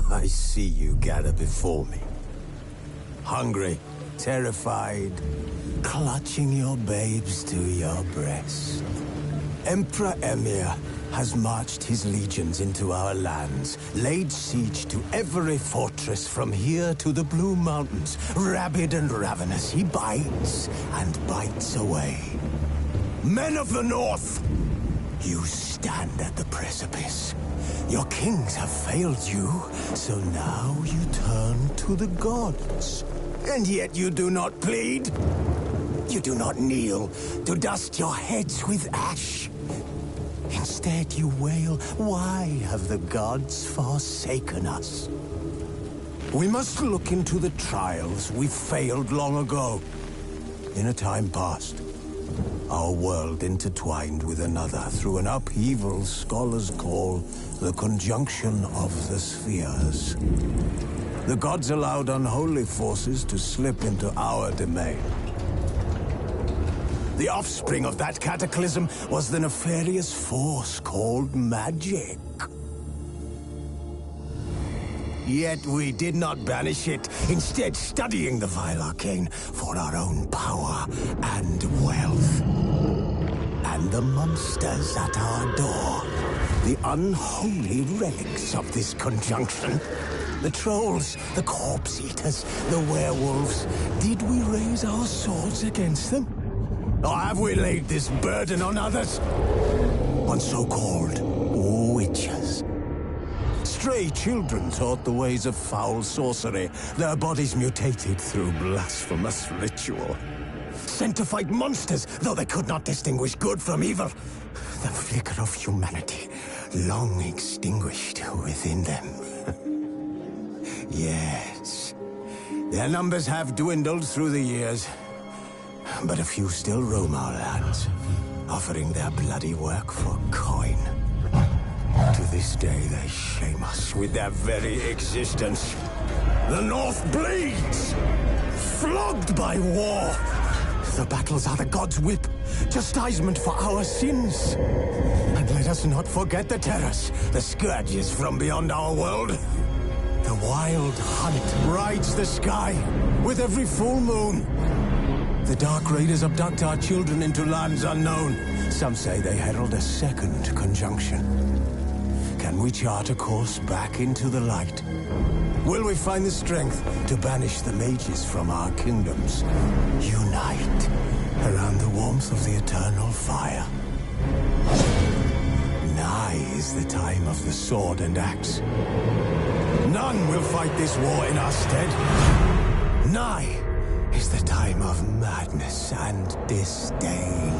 I see you gather before me. Hungry, terrified, clutching your babes to your breast. Emperor Emhyr has marched his legions into our lands, laid siege to every fortress from here to the Blue Mountains. Rabid and ravenous, he bites and bites away. Men of the North, you stand at the precipice. Your kings have failed you, so now you turn to the gods. And yet you do not plead. You do not kneel to dust your heads with ash. Instead you wail, why have the gods forsaken us? We must look into the trials we failed long ago. In a time past, our world intertwined with another through an upheaval scholars call the conjunction of the spheres. The gods allowed unholy forces to slip into our domain. The offspring of that cataclysm was the nefarious force called magic. Yet we did not banish it, instead studying the vile arcane for our own power and wealth. And the monsters at our door, the unholy relics of this conjunction. The trolls, the corpse eaters, the werewolves. Did we raise our swords against them? Or have we laid this burden on others? On so-called witches. Stray children taught the ways of foul sorcery, their bodies mutated through blasphemous ritual. Sent to fight monsters, though they could not distinguish good from evil. The flicker of humanity, long extinguished within them. Yes, their numbers have dwindled through the years, but a few still roam our lands, offering their bloody work for coin. To this day, they shame us with their very existence. The North bleeds, flogged by war. The battles are the gods' whip, chastisement for our sins. And let us not forget the terrors, the scourges from beyond our world. The wild hunt rides the sky with every full moon. The Dark Raiders abduct our children into lands unknown. Some say they herald a second conjunction. Can we chart a course back into the light? Will we find the strength to banish the mages from our kingdoms? Unite around the warmth of the eternal fire. Nigh is the time of the sword and axe. None will fight this war in our stead. Nigh is the time of madness and disdain.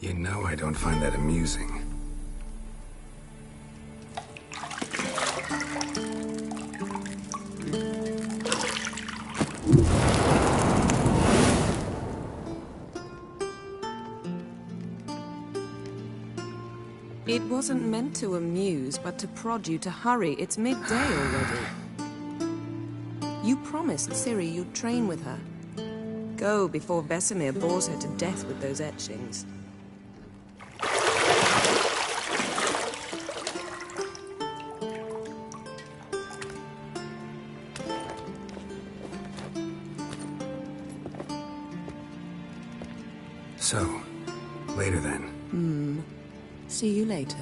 You know I don't find that amusing. It wasn't meant to amuse, but to prod you to hurry. It's midday already. You promised Ciri you'd train with her. Go before Vesemir bores her to death with those etchings. So, later then. See you later.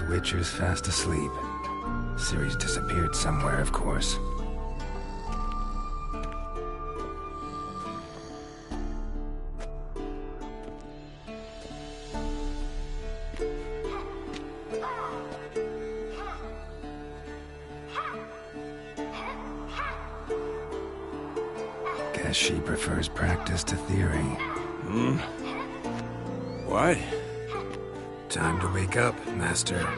Witcher's fast asleep. Ciri's disappeared somewhere, of course. Guess she prefers practice to theory. What? Time to wake up, Master.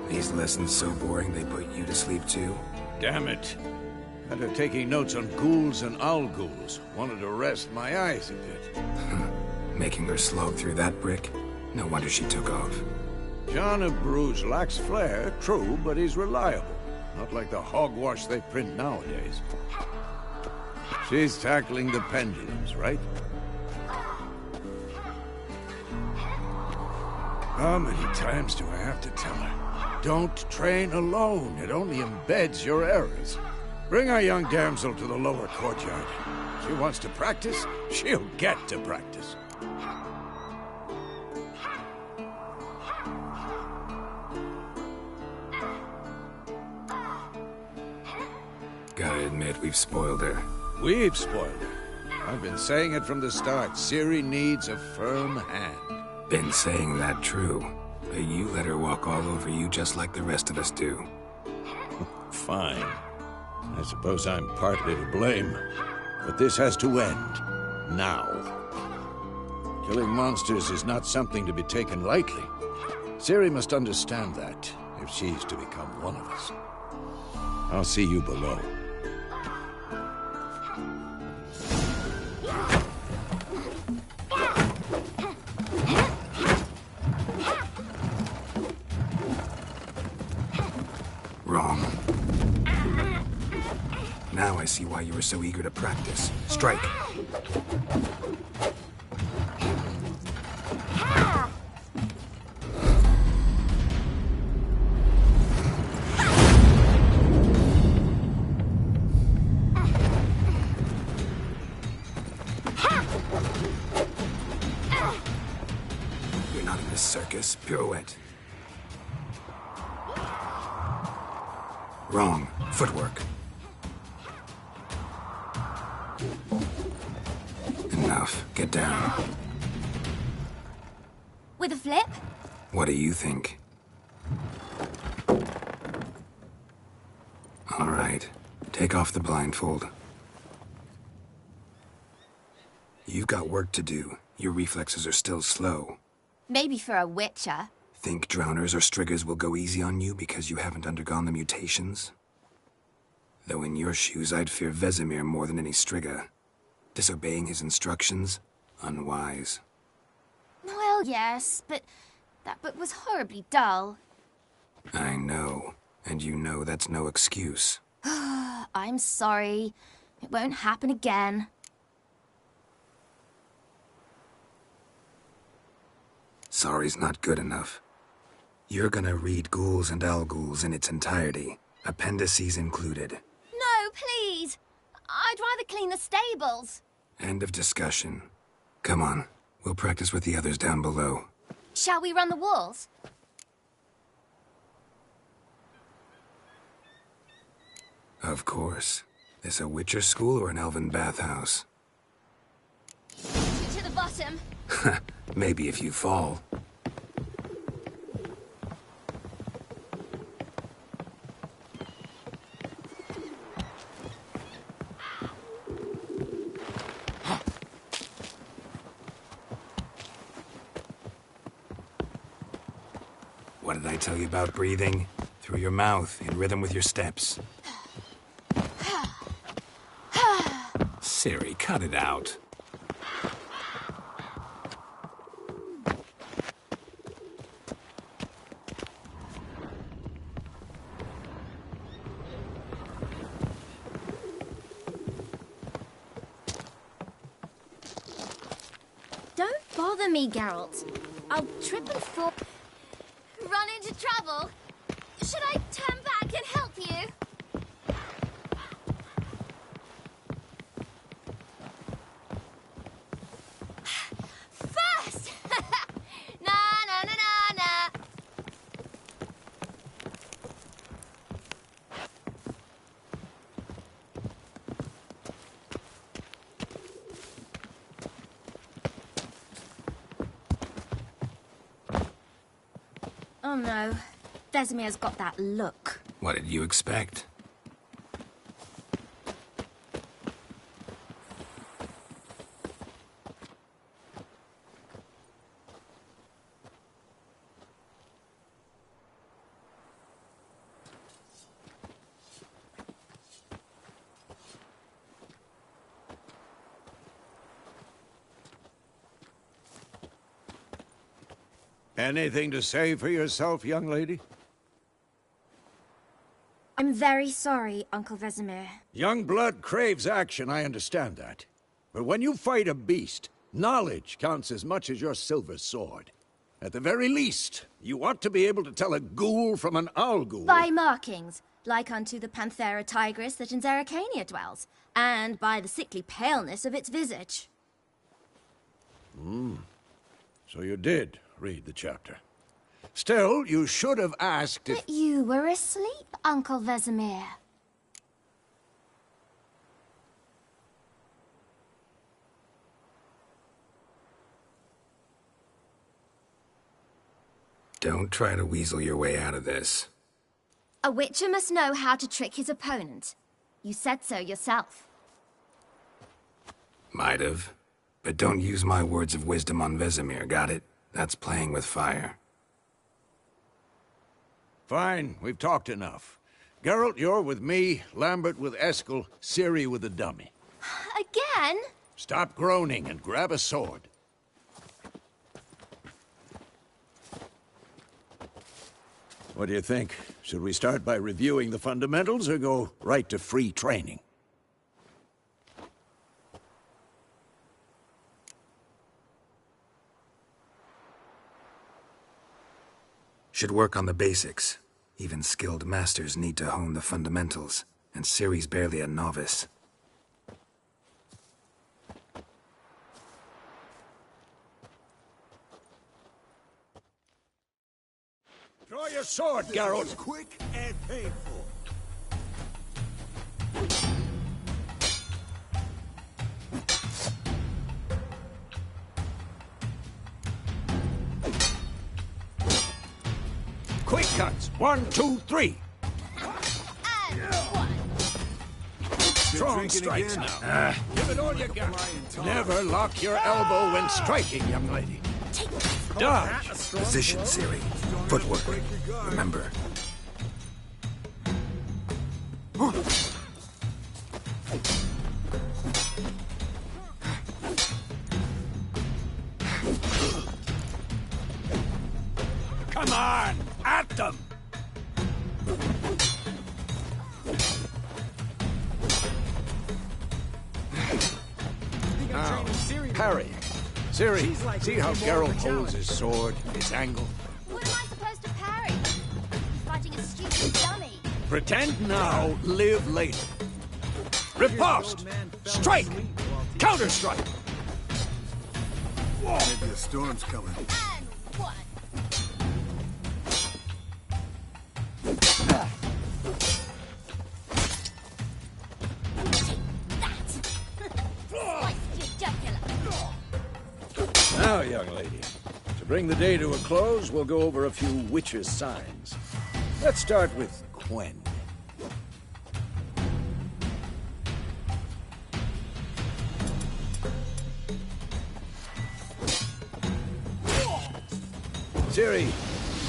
These lessons so boring they put you to sleep too? Damn it. Had her taking notes on ghouls and owl ghouls. Wanted to rest my eyes a bit. Making her slog through that brick? No wonder she took off. John of Bruges lacks flair, true, but he's reliable. Not like the hogwash they print nowadays. She's tackling the pendulums, right? How many times do I have to tell her? Don't train alone. It only embeds your errors. Bring our young damsel to the lower courtyard. She wants to practice, she'll get to practice. Gotta admit, we've spoiled her. We've spoiled her. I've been saying it from the start. Ciri needs a firm hand. Been saying that true. But you let her walk all over you just like the rest of us do. Fine. I suppose I'm partly to blame. But this has to end. Now. Killing monsters is not something to be taken lightly. Ciri must understand that, if she's to become one of us. I'll see you below. Wrong. Now I see why you were so eager to practice. Strike. You're not in this circus. Pirouette. Wrong. Footwork. Enough. Get down. With a flip? What do you think? All right. Take off the blindfold. You've got work to do. Your reflexes are still slow. Maybe for a witcher. Think drowners or striggers will go easy on you because you haven't undergone the mutations? Though in your shoes, I'd fear Vesemir more than any strigger. Disobeying his instructions? Unwise. Well, yes, but that book was horribly dull. I know. And you know that's no excuse. I'm sorry. It won't happen again. Sorry's not good enough. You're gonna read Ghouls and Alghouls in its entirety, appendices included. No, please! I'd rather clean the stables. End of discussion. Come on, we'll practice with the others down below. Shall we run the walls? Of course. This a Witcher school or an elven bathhouse? To the bottom. Maybe if you fall. What did I tell you about breathing? Through your mouth, in rhythm with your steps. Ciri, cut it out. Don't bother me, Geralt. I'll trip and fall. Run into trouble? Should I turn back and help you? First! Na na na na na. Oh no. Vesemir's got that look. What did you expect? Anything to say for yourself, young lady? I'm very sorry, Uncle Vesemir. Young blood craves action, I understand that. But when you fight a beast, knowledge counts as much as your silver sword. At the very least, you ought to be able to tell a ghoul from an Alghoul. By markings, like unto the Panthera tigris that in Zerrikania dwells, and by the sickly paleness of its visage. So you did read the chapter. Still, you should have asked if... But you were asleep, Uncle Vesemir. Don't try to weasel your way out of this. A witcher must know how to trick his opponent. You said so yourself. Might have. But don't use my words of wisdom on Vesemir, got it? That's playing with fire. Fine, we've talked enough. Geralt, you're with me, Lambert with Eskel, Ciri with the dummy. Again? Stop groaning and grab a sword. What do you think? Should we start by reviewing the fundamentals or go right to free training? Should work on the basics. Even skilled masters need to hone the fundamentals, and Ciri's barely a novice. Draw your sword, Geralt! Quick and painful. Quick cuts! 1, 2, 3! And one. Strong drinking strikes again? now. Give it all you got. Never lock your elbow when striking, young lady. Dodge! Position, Ciri. Footwork. Remember. Come on! At them! Now, parry. Ciri, see how Geralt holds his sword, his angle? What am I supposed to parry? He's fighting a stupid dummy. Pretend now, live later. Riposte! Strike! Counter-strike! Maybe a storm's coming. And one. Now, young lady, to bring the day to a close, we'll go over a few witches' signs. Let's start with Quen. Ciri,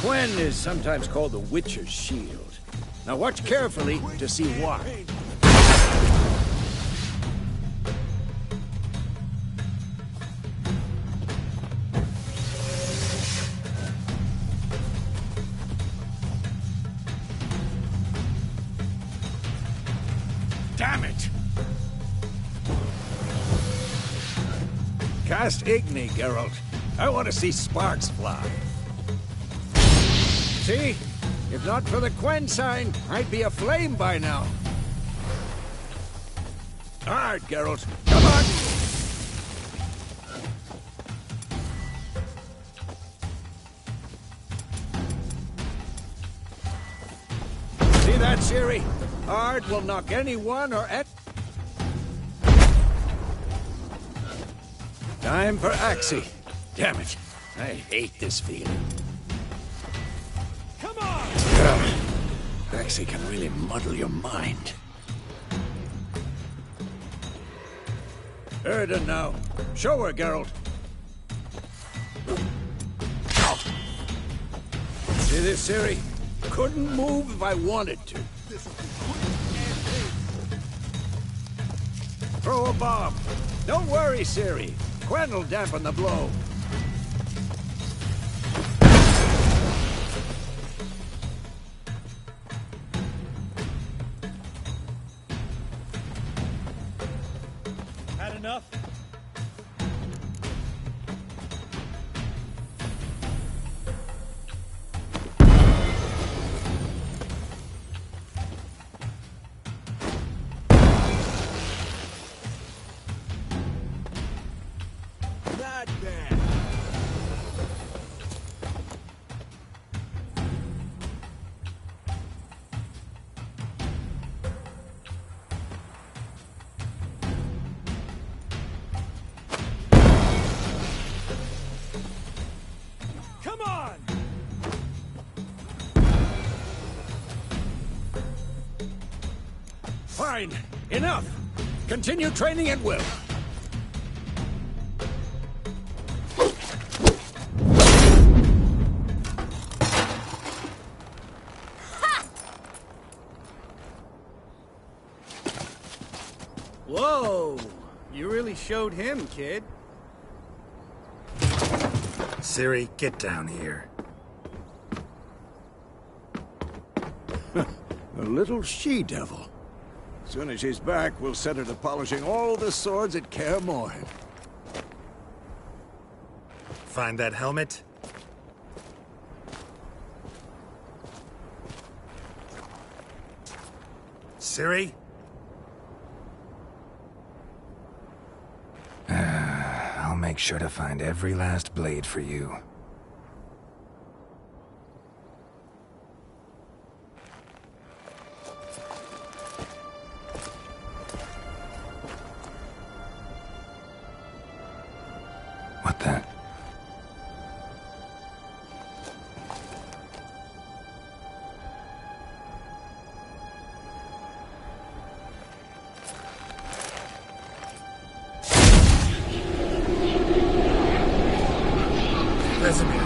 Quen is sometimes called the Witcher's Shield. Now watch carefully to see why. Damn it! Cast Igni, Geralt. I want to see sparks fly. See? If not for the Quen sign, I'd be aflame by now. All right, Geralt. Come on! See that, Ciri? Ard will knock anyone or at... Time for Axii. Damn it. I hate this feeling. Come on! Axii can really muddle your mind. Erden now. Show her, Geralt. See this, Ciri? Couldn't move if I wanted to. Throw a bomb. Don't worry, Ciri. Quen will dampen the blow. Had enough? Not bad. Come on! Fine. Enough. Continue training at will. Whoa! You really showed him, kid. Ciri, get down here. A little she-devil. Soon as she's back, we'll set her to polishing all the swords at Kaer Morhen. Find that helmet? Ciri? I'll make sure to find every last blade for you. What the? Vesemir.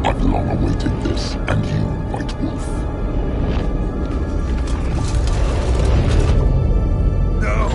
I've long awaited this, and you, White Wolf. No!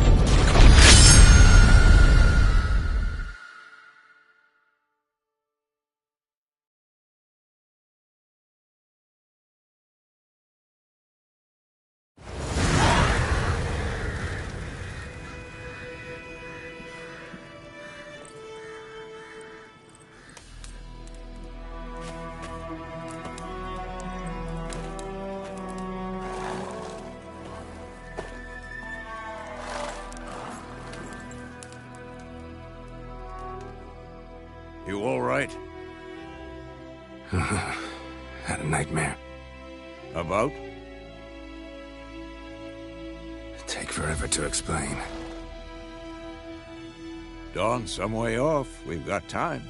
You all right? Had a nightmare. About? Take forever to explain. Dawn's some way off. We've got time.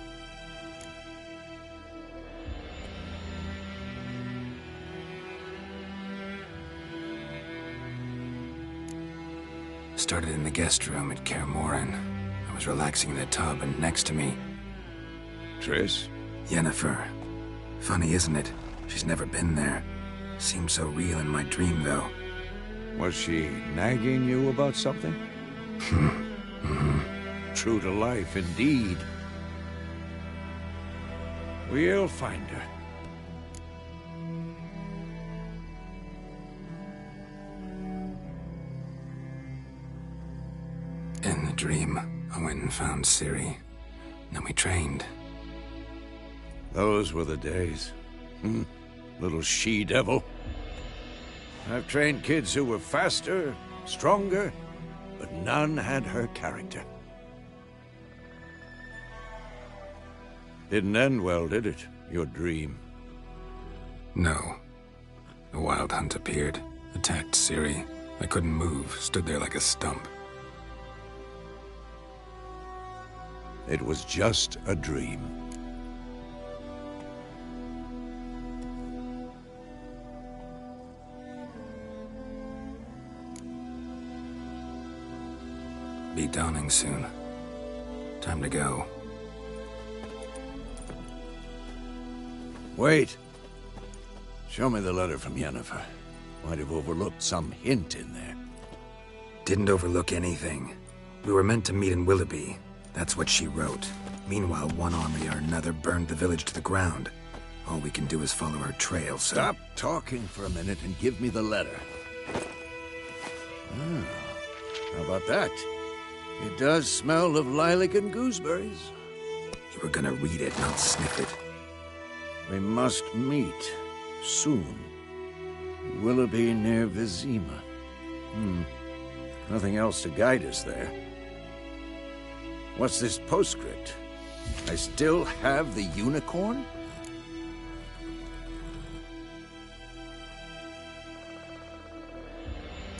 Started in the guest room at Kaer Morhen. I was relaxing in a tub, and next to me, Triss? Yennefer. Funny, isn't it? She's never been there. Seemed so real in my dream, though. Was she nagging you about something? True to life, indeed. We'll find her. In the dream, I went and found Ciri. Then we trained. Those were the days. Little she-devil. I've trained kids who were faster, stronger, but none had her character. Didn't end well, did it? Your dream? No. A wild hunt appeared, attacked Ciri. I couldn't move, stood there like a stump. It was just a dream. Be dawning soon. Time to go. Wait. Show me the letter from Yennefer. Might have overlooked some hint in there. Didn't overlook anything. We were meant to meet in Willoughby. That's what she wrote. Meanwhile, one army or another burned the village to the ground. All we can do is follow her trail, so... Stop talking for a minute and give me the letter. How about that? It does smell of lilac and gooseberries. You were gonna read it, not sniff it. We must meet. Soon. Willoughby near Vizima. Nothing else to guide us there. What's this postscript? I still have the unicorn?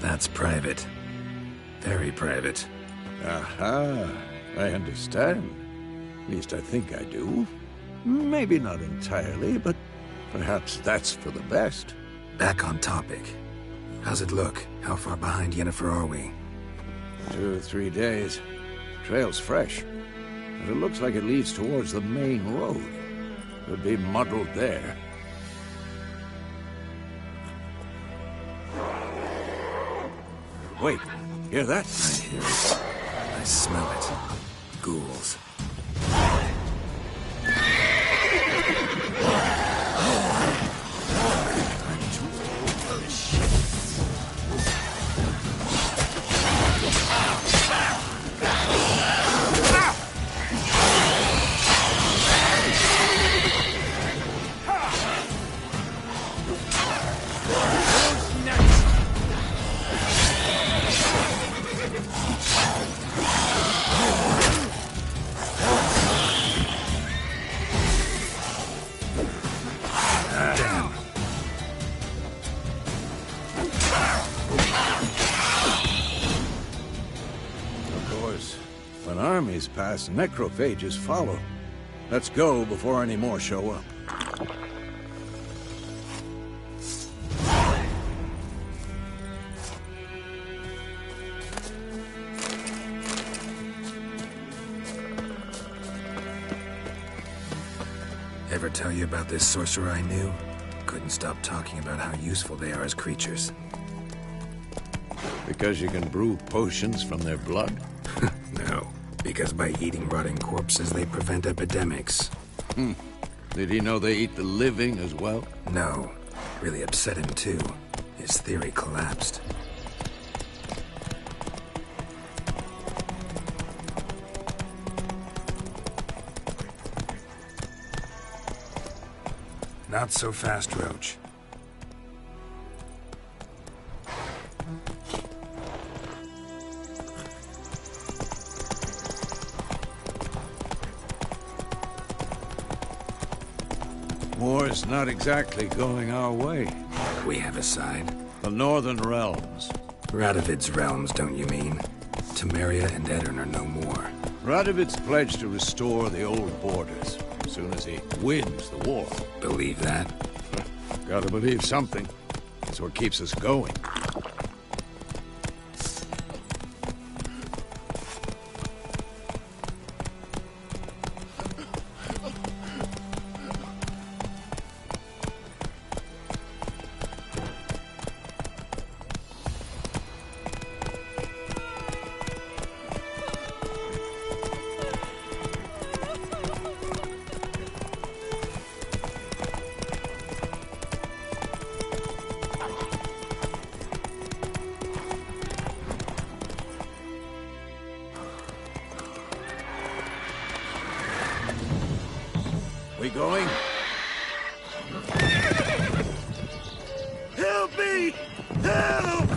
That's private. Very private. Aha, I understand. At least I think I do. Maybe not entirely, but perhaps that's for the best. Back on topic. How's it look? How far behind Yennefer are we? 2 or 3 days. Trail's fresh. But it looks like it leads towards the main road. Could be muddled there. Wait, Hear that? I hear it. I smell it. Ghouls. Armies pass, necrophages follow. Let's go before any more show up. Ever tell you about this sorcerer I knew? Couldn't stop talking about how useful they are as creatures. Because you can brew potions from their blood? No. Because by eating rotting corpses, they prevent epidemics. Did he know they eat the living as well? No. Really upset him, too. His theory collapsed. Not so fast, Roach. War's not exactly going our way. We have a side. The Northern Realms. Radovid's realms, don't you mean? Temeria and Edirn are no more. Radovid's pledged to restore the old borders as soon as he wins the war. Believe that? Gotta believe something. It's what keeps us going. We going? Help me! Help!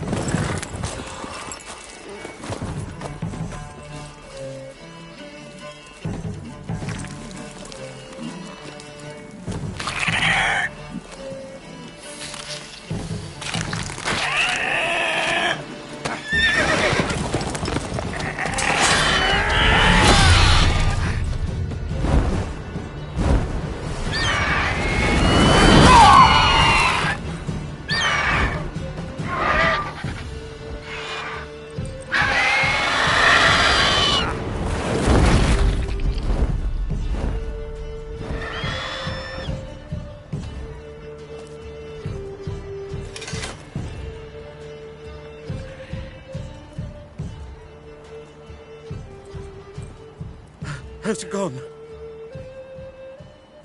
How's it gone?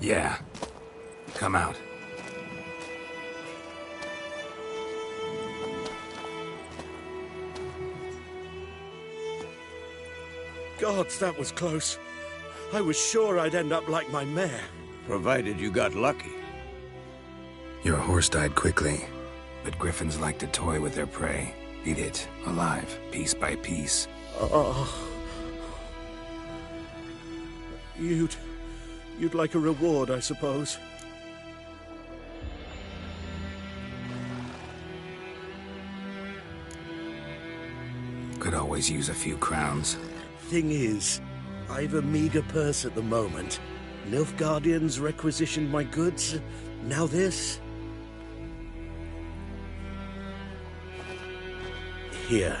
Yeah. Come out. Gods, that was close. I was sure I'd end up like my mare. Provided you got lucky. Your horse died quickly, but griffins like to toy with their prey. Eat it, alive, piece by piece. Oh. You'd like a reward, I suppose. Could always use a few crowns. Thing is, I've a meager purse at the moment. Nilfgaardians requisitioned my goods. Now this. Here.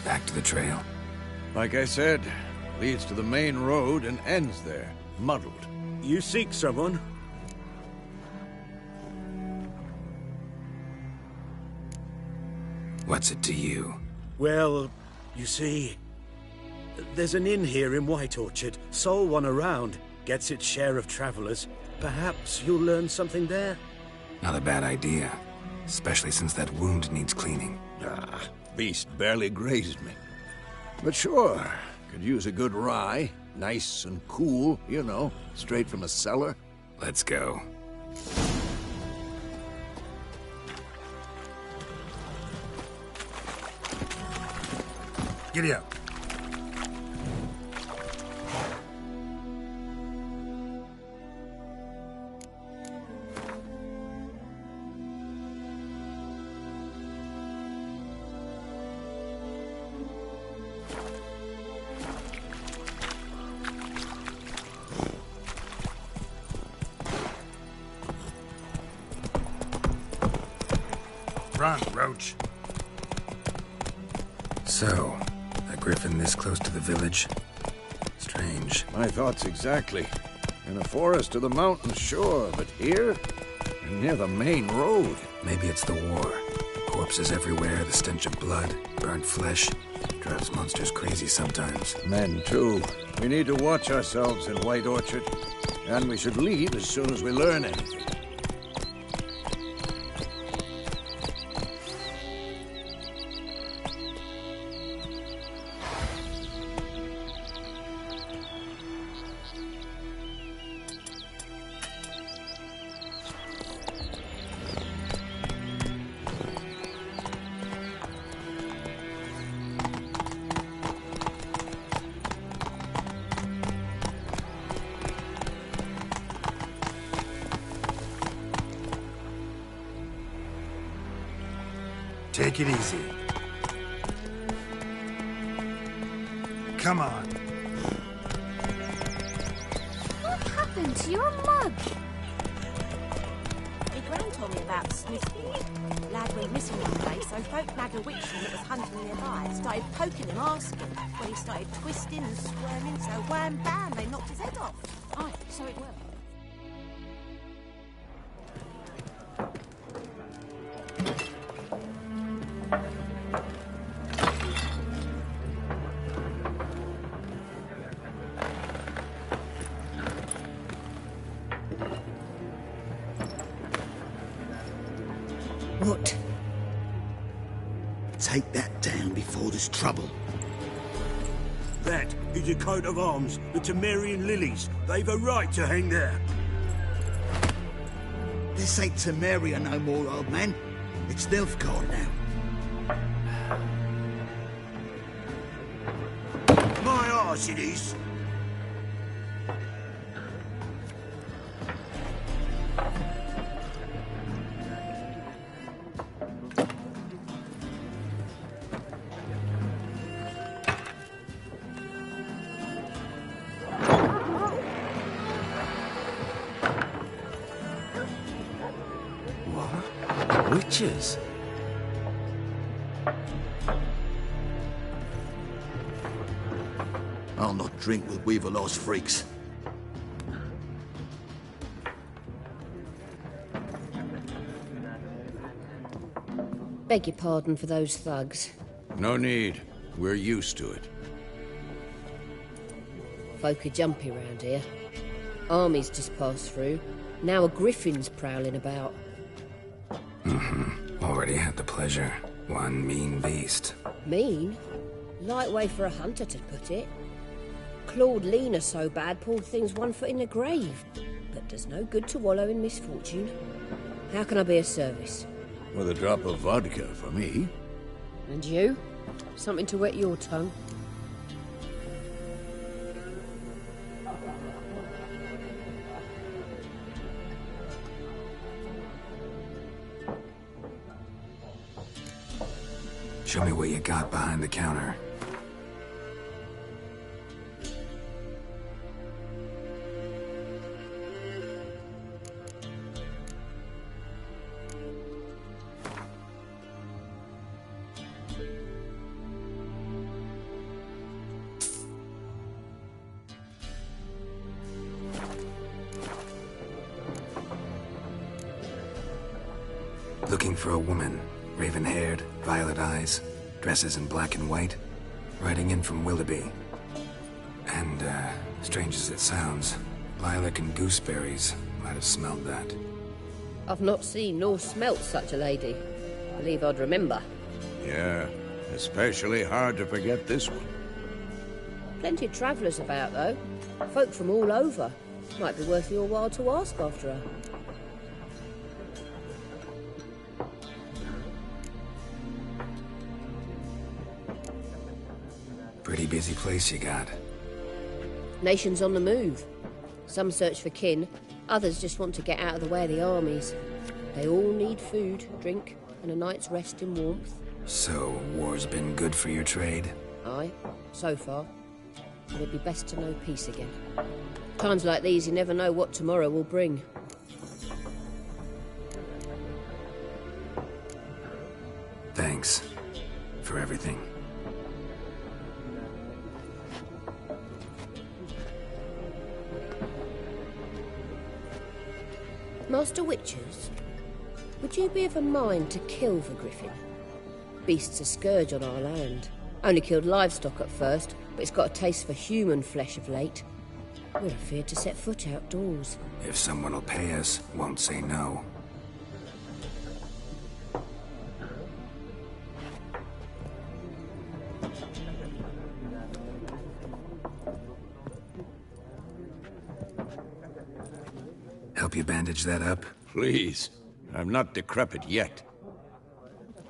Back to the trail. Like I said, leads to the main road and ends there, muddled. You seek someone? What's it to you? Well, you see, there's an inn here in White Orchard. Sole one around. Gets its share of travelers. Perhaps you'll learn something there? Not a bad idea. Especially since that wound needs cleaning. Ah, beast barely grazed me. But sure, could use a good rye. Nice and cool, you know, straight from a cellar. Let's go. Giddy up. Run, Roach. So, a griffin this close to the village? Strange. My thoughts exactly. In a forest to the mountains, sure, but here? And near the main road. Maybe it's the war. Corpses everywhere, the stench of blood, burnt flesh. Drives monsters crazy sometimes. Men, too. We need to watch ourselves in White Orchard. And we should leave as soon as we learn anything. Take it easy. Come on. What happened to your mug? My gran told me about Smithy. Lad went missing one day, so folk nagged a witch that was hunting nearby. Started poking him, asking. When he started twisting and squirming, so wham bam, they knocked his head off. Aye, so it worked. What? Take that down before there's trouble. That is a coat of arms, the Temerian lilies. They've a right to hang there. This ain't Temeria no more, old man. It's Nilfgaard now. My arse it is. Witches? I'll not drink with Weaverlaw's freaks. Beg your pardon for those thugs. No need. We're used to it. Folk are jumpy round here. Armies just passed through. Now a griffin's prowling about. Already had the pleasure. One mean beast. Mean? Light way for a hunter to put it. Clawed Lena so bad, poor thing's 1 foot in the grave. But does no good to wallow in misfortune. How can I be of service? With a drop of vodka for me. And you? Something to wet your tongue? Show me what you got behind the counter. Looking for a woman. Raven-haired, violet eyes, dresses in black and white, riding in from Willoughby. And, strange as it sounds, lilac and gooseberries might have smelled that. I've not seen nor smelt such a lady. Believe I'd remember. Yeah, especially hard to forget this one. Plenty of travellers about, though. Folk from all over. Might be worth your while to ask after her. Pretty busy place you got. Nations on the move. Some search for kin, others just want to get out of the way of the armies. They all need food, drink, and a night's rest in warmth. So, war's been good for your trade? Aye, so far. But it'd be best to know peace again. Times like these, you never know what tomorrow will bring. Thanks for everything. Master Witchers, would you be of a mind to kill the griffin? Beast's a scourge on our land. Only killed livestock at first, but it's got a taste for human flesh of late. We're afeard to set foot outdoors. If someone will pay us, won't say no. Help you bandage that up? Please. I'm not decrepit yet.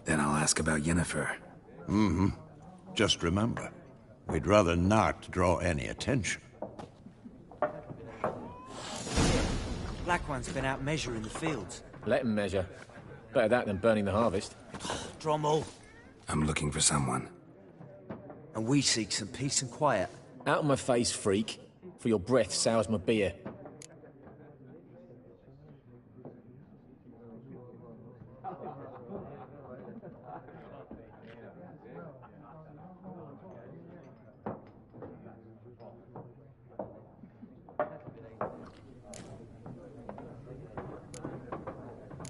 Then I'll ask about Yennefer. Mm-hmm. Just remember, we'd rather not draw any attention. Black One's been out measuring the fields. Let him measure. Better that than burning the harvest. Drommel. I'm looking for someone. And we seek some peace and quiet. Out of my face, freak. For your breath sours my beer.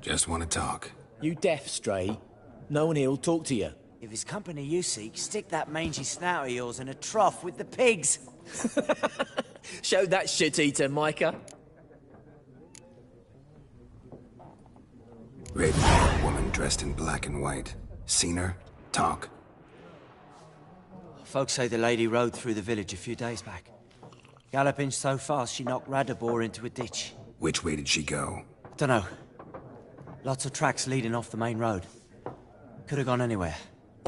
Just want to talk. You deaf, Stray? No one here'll talk to you. If it's company you seek, stick that mangy snout of yours in a trough with the pigs. Show that shit-eater, Micah. Raven-haired woman dressed in black and white. Seen her? Talk. Folks say the lady rode through the village a few days back. Galloping so fast she knocked Radabor into a ditch. Which way did she go? Dunno. Lots of tracks leading off the main road. Could have gone anywhere.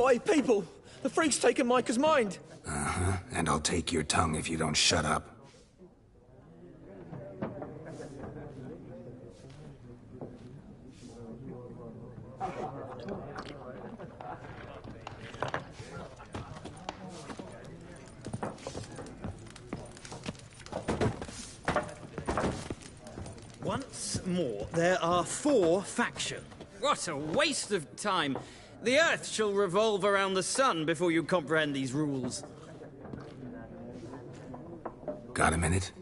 Oi, people! The freak's taken Micah's mind! Uh-huh. And I'll take your tongue if you don't shut up. Once more, there are 4 factions. What a waste of time. The Earth shall revolve around the sun before you comprehend these rules. Got a minute?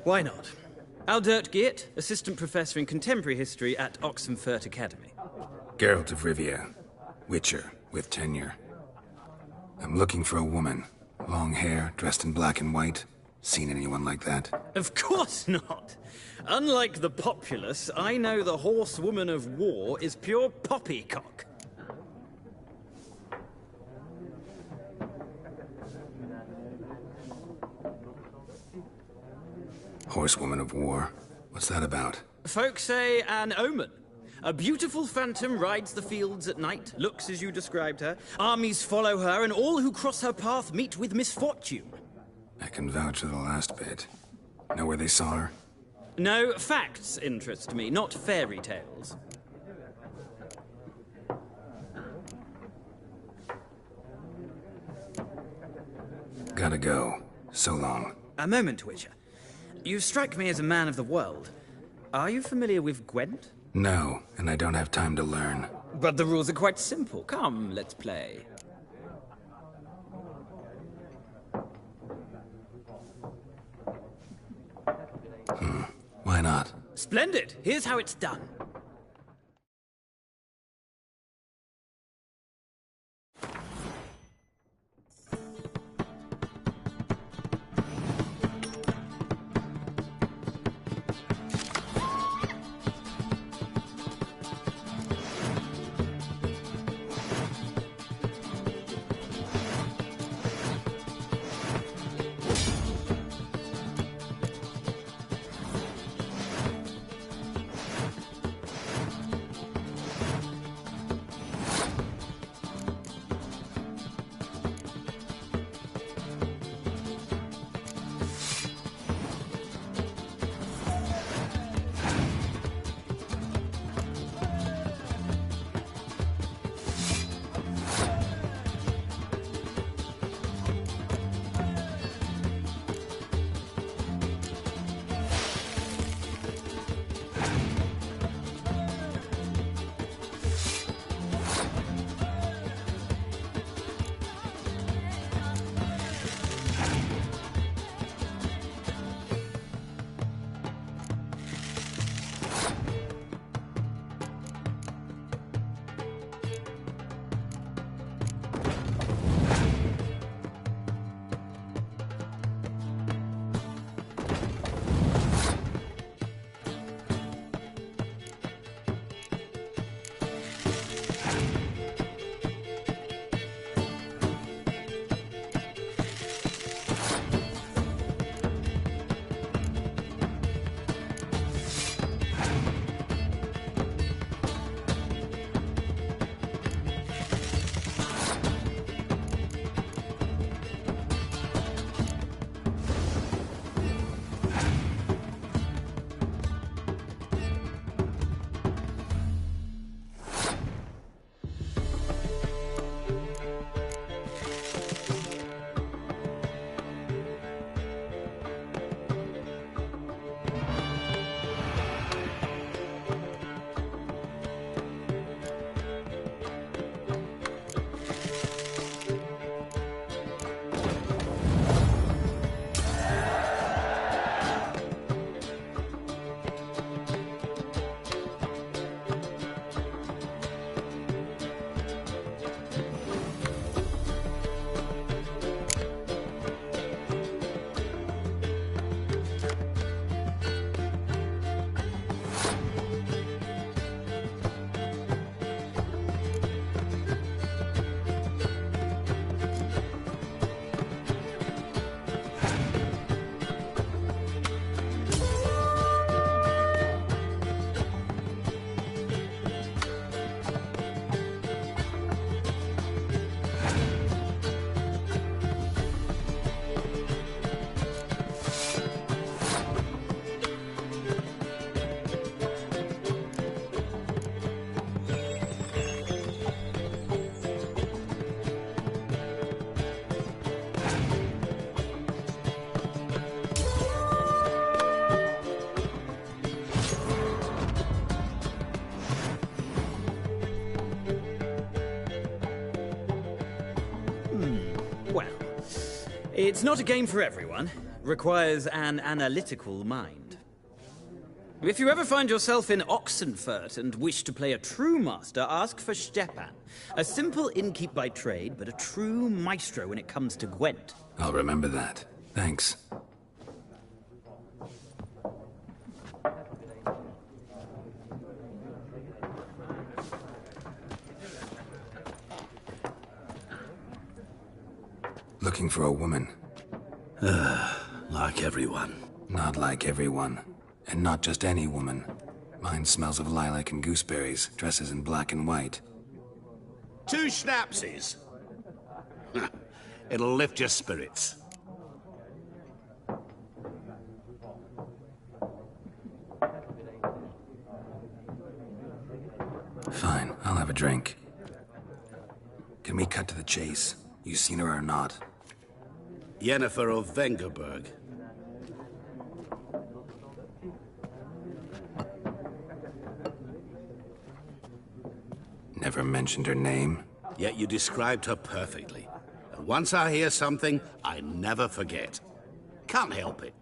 Why not? Aldert Geert, Assistant Professor in Contemporary History at Oxenfurt Academy. Geralt of Rivia. Witcher, with tenure. I'm looking for a woman. Long hair, dressed in black and white. Seen anyone like that? Of course not. Unlike the populace, I know the horsewoman of war is pure poppycock. Horsewoman of war? What's that about? Folk say an omen. A beautiful phantom rides the fields at night, looks as you described her. Armies follow her, and all who cross her path meet with misfortune. I can vouch for the last bit. Know where they saw her? No, facts interest me, not fairy tales. Gotta go. So long. A moment, Witcher. You strike me as a man of the world. Are you familiar with Gwent? No, and I don't have time to learn. But the rules are quite simple. Come, let's play. Why not? Splendid. Here's how it's done. It's not a game for everyone. Requires an analytical mind. If you ever find yourself in Oxenfurt and wish to play a true master, ask for Stepan. A simple innkeep by trade, but a true maestro when it comes to Gwent. I'll remember that. Thanks. Looking for a woman. Like everyone. Not like everyone. And not just any woman. Mine smells of lilac and gooseberries, dresses in black and white. 2 schnapsies. It'll lift your spirits. Fine, I'll have a drink. Can we cut to the chase? You seen her or not? Yennefer of Vengerberg. Never mentioned her name? Yet you described her perfectly. And once I hear something, I never forget. Can't help it.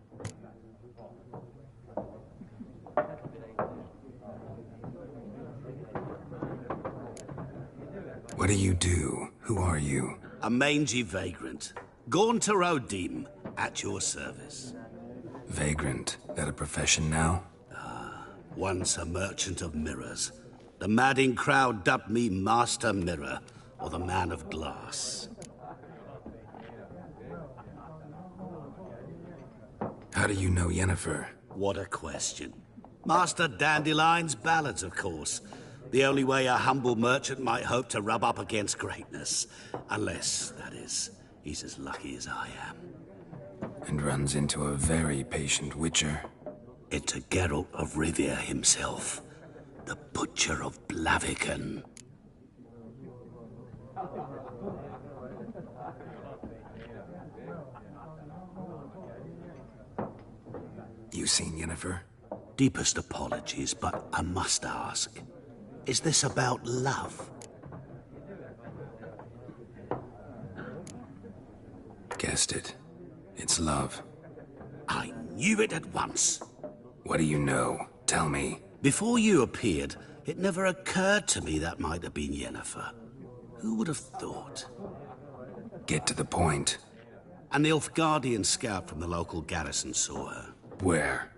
What do you do? Who are you? A mangy vagrant. Gaunter O'Dim, at your service. Vagrant. That a profession now? Once a merchant of mirrors. The madding crowd dubbed me Master Mirror, or the Man of Glass. How do you know Yennefer? What a question. Master Dandelion's ballads, of course. The only way a humble merchant might hope to rub up against greatness. Unless, that is, he's as lucky as I am. And runs into a very patient witcher. Into Geralt of Rivia himself. The Butcher of Blaviken. You seen Yennefer? Deepest apologies, but I must ask. Is this about love? Guessed it. It's love. I knew it at once. What do you know? Tell me. Before you appeared, it never occurred to me that might have been Yennefer. Who would have thought? Get to the point. An Nilfgaardian scout from the local garrison saw her. Where?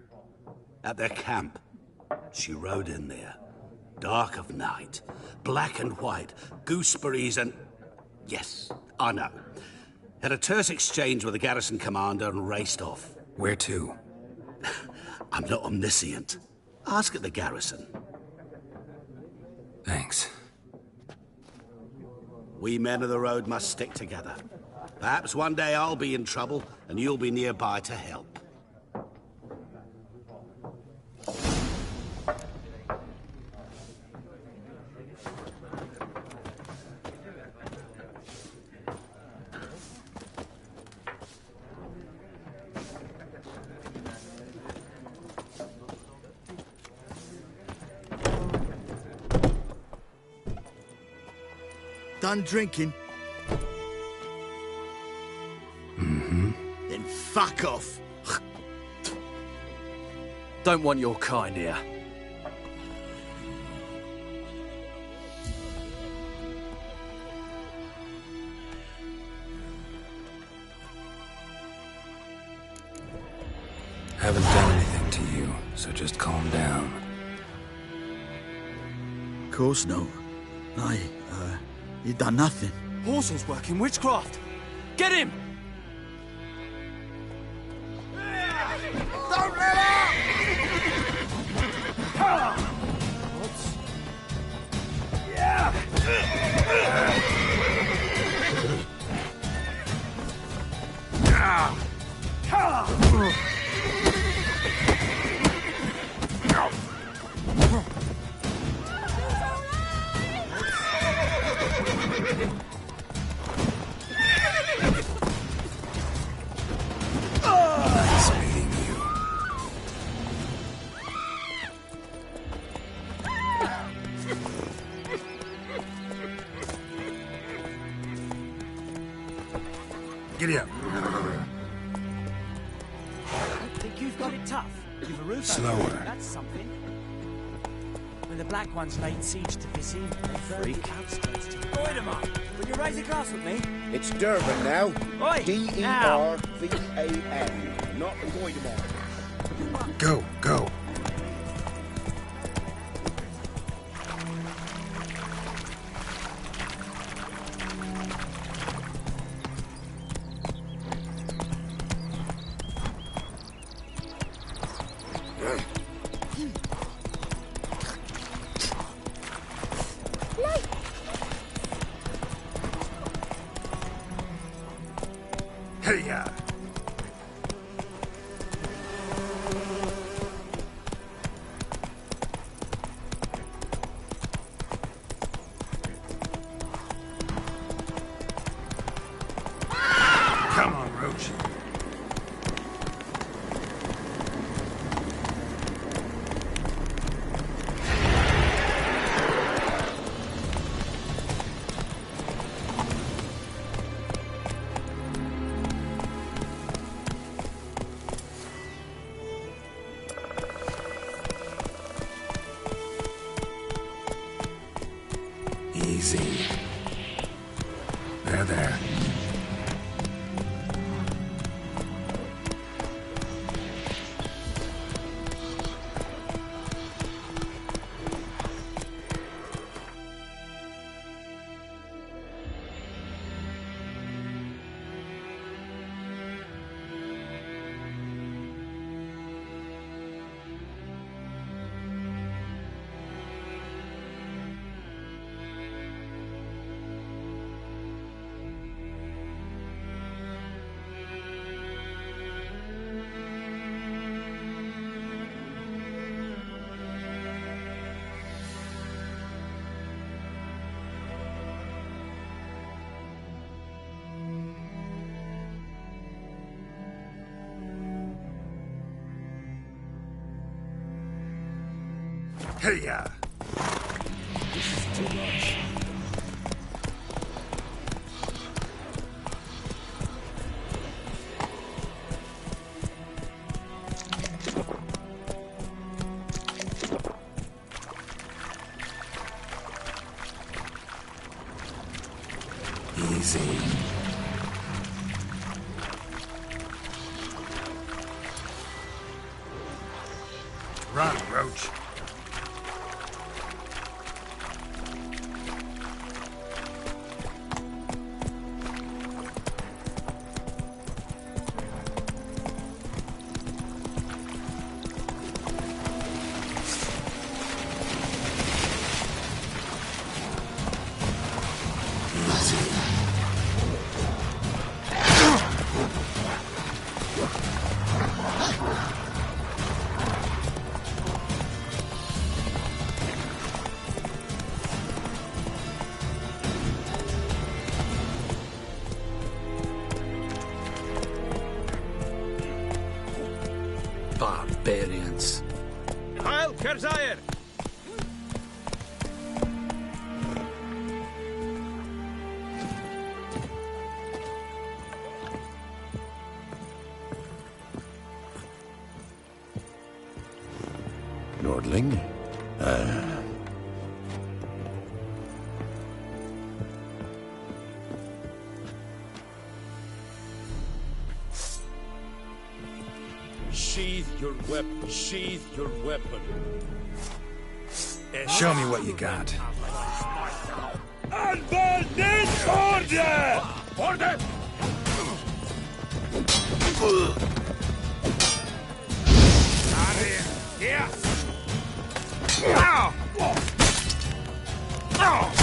At their camp. She rode in there. Dark of night. Black and white. Gooseberries and... Yes, I know. Had a terse exchange with the garrison commander and raced off. Where to? I'm not omniscient. Ask at the garrison. Thanks. We men of the road must stick together. Perhaps one day I'll be in trouble and you'll be nearby to help. Done drinking? Mm-hmm. Then fuck off. Don't want your kind here. Haven't done anything to you, so just calm down. Of course no. You done nothing. Horsel's working witchcraft. Get him! Don't let up! Giddy up. Think you've got it tough? You've a roof Slower. over you, that's something. When the Black Ones laid siege to this inn, they burned the outskirts to Goidemar. Will you raise a glass with me? It's Durban now. Oi! D-E-R-V-A-N. Not Goidemar. Go, go. Hey-ya! Come on, Roach. Easy. There. Hey-ya! This is too much. Easy. Run, Roach. Barbarians. Heil Kerzayr! Nordling? Sheathe your weapon. Sheathe your weapon. Show me what you got. Unbanded order! Order! Here! Ow! Ow!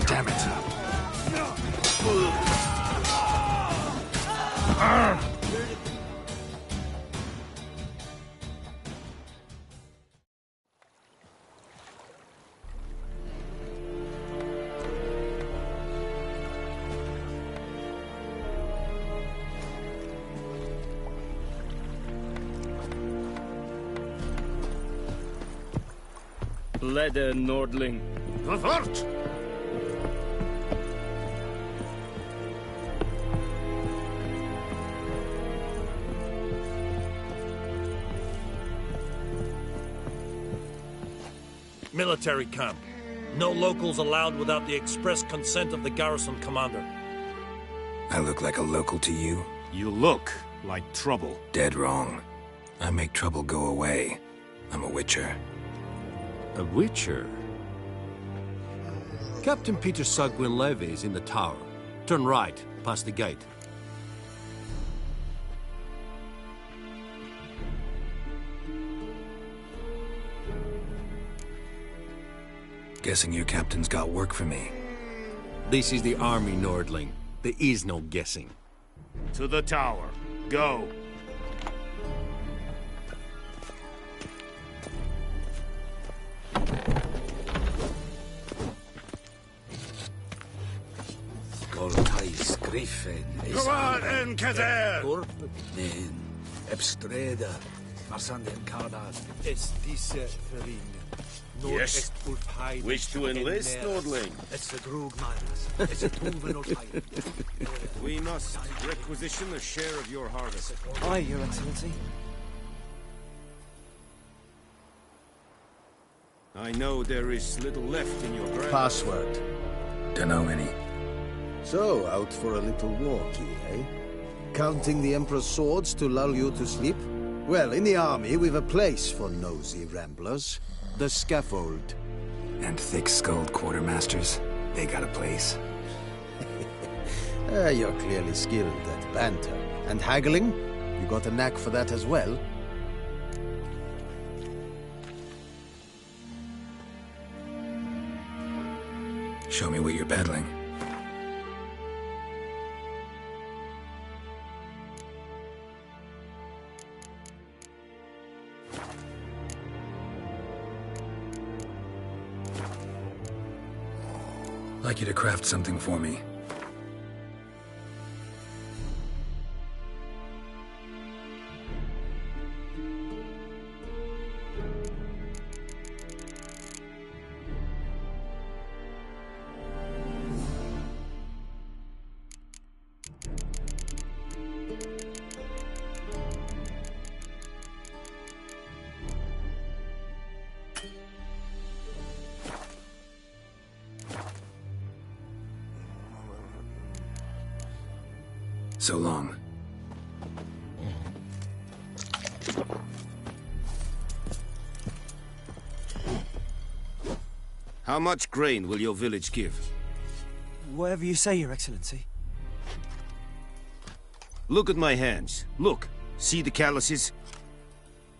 Damn it. leather, Nordling. Verwort! Military camp. No locals allowed without the express consent of the garrison commander. I look like a local to you? You look like trouble. Dead wrong. I make trouble go away. I'm a witcher. A witcher? Captain Peter Sagwin Levy is in the tower. Turn right, past the gate. Guessing your captain's got work for me. This is the army, Nordling. There is no guessing. To the tower. Go. Goltais Griffin. Gwaden Kader! Nen, Ebstreda, Marsanden Kardas. Es diese Verin. Yes. Wish to enlist, Nordling? We must requisition a share of your harvest. Aye, Your Excellency. I know there is little left in your ground. Password. Dunno any. So, out for a little walkie, eh? Counting the Emperor's swords to lull you to sleep? Well, in the army, we've a place for nosy ramblers. The scaffold. And thick-skulled quartermasters, they got a place. You're clearly skilled at banter. And haggling? You got a knack for that as well? Show me what you're battling. I'd like you to craft something for me. So long. How much grain will your village give? Whatever you say, Your Excellency. Look at my hands. Look. See the calluses?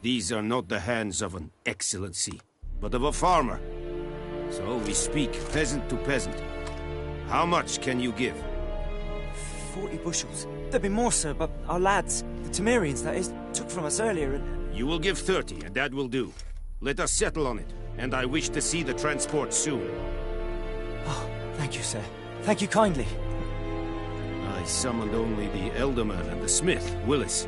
These are not the hands of an excellency, but of a farmer. So we speak peasant to peasant. How much can you give? 40 bushels. There'd be more, sir, but our lads, the Temerians, that is, took from us earlier and... You will give 30, and that will do. Let us settle on it, and I wish to see the transport soon. Oh, thank you, sir. Thank you kindly. I summoned only the Elderman and the smith, Willis.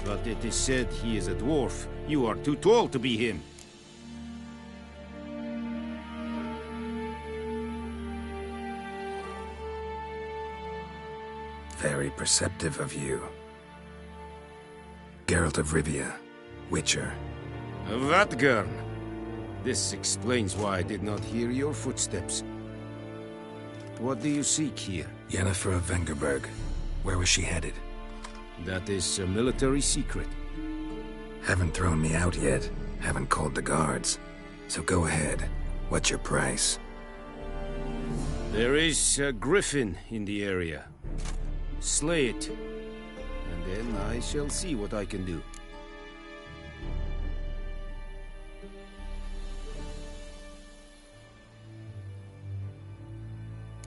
But it is said he is a dwarf. You are too tall to be him. Very perceptive of you. Geralt of Rivia, Witcher. Vatgern! This explains why I did not hear your footsteps. What do you seek here? Yennefer of Vengerberg. Where was she headed? That is a military secret. Haven't thrown me out yet. Haven't called the guards. So go ahead. What's your price? There is a griffin in the area. Slay it, and then I shall see what I can do.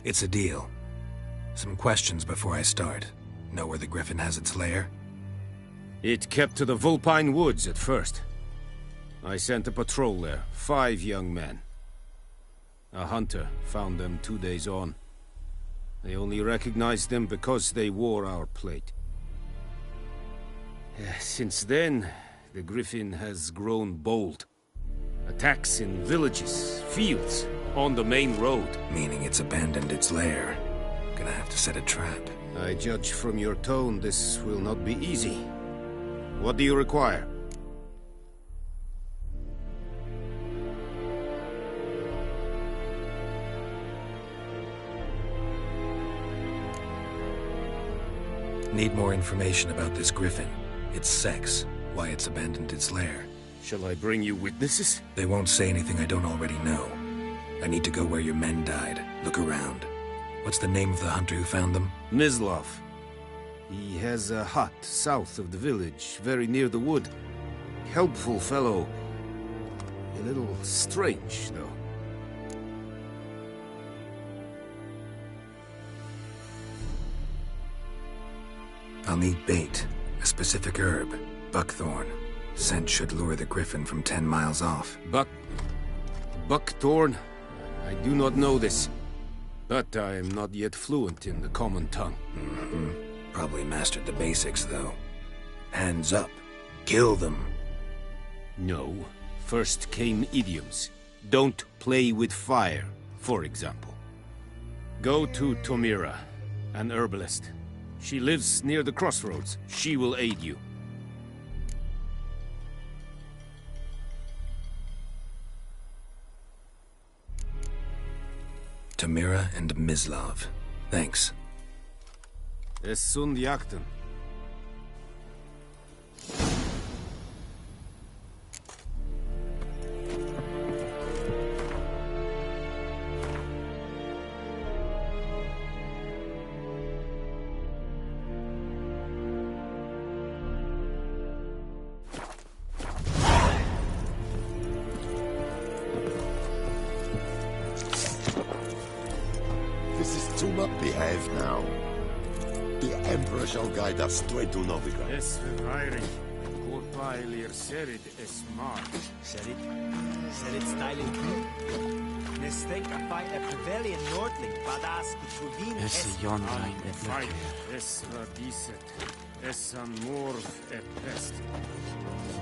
It's a deal. Some questions before I start. Know where the griffin has its lair? It kept to the Vulpine Woods at first. I sent a patrol there, 5 young men. A hunter found them 2 days on. They only recognized them because they wore our plate. Since then, the griffin has grown bold. Attacks in villages, fields, on the main road. Meaning it's abandoned its lair. Gonna have to set a trap. I judge from your tone this will not be easy. What do you require? Need more information about this griffin. Its sex, why it's abandoned its lair. Shall I bring you witnesses? They won't say anything I don't already know. I need to go where your men died. Look around. What's the name of the hunter who found them? Mislav. He has a hut south of the village, very near the wood. Helpful fellow. A little strange, though. I'll need bait. A specific herb. Buckthorn. Scent should lure the griffin from 10 miles off. Buckthorn? I do not know this. But I am not yet fluent in the common tongue. Probably mastered the basics, though. Hands up. Kill them. No. First came idioms. Don't play with fire, for example. Go to Tomira, an herbalist. She lives near the crossroads. She will aid you. Tomira and Mislav. Thanks. Es sunt jakten. Behave now. The Emperor shall guide us straight to Novigrad. Es verweirig. Korpailir serid es mar. Serid? Serid styling too? Nestek a fight a Prevelian Nordling, Badas Kutruvin Es Jon rein fight. Es radiset. Es an morv e pest.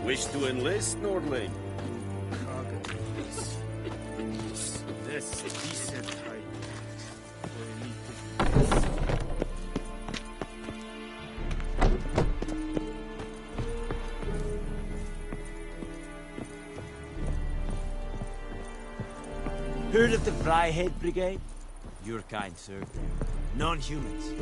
Wish to enlist, Nordling? Kagenis. Des diset hai. Heard of the Vryhead Brigade? Your kind, sir. Non-humans.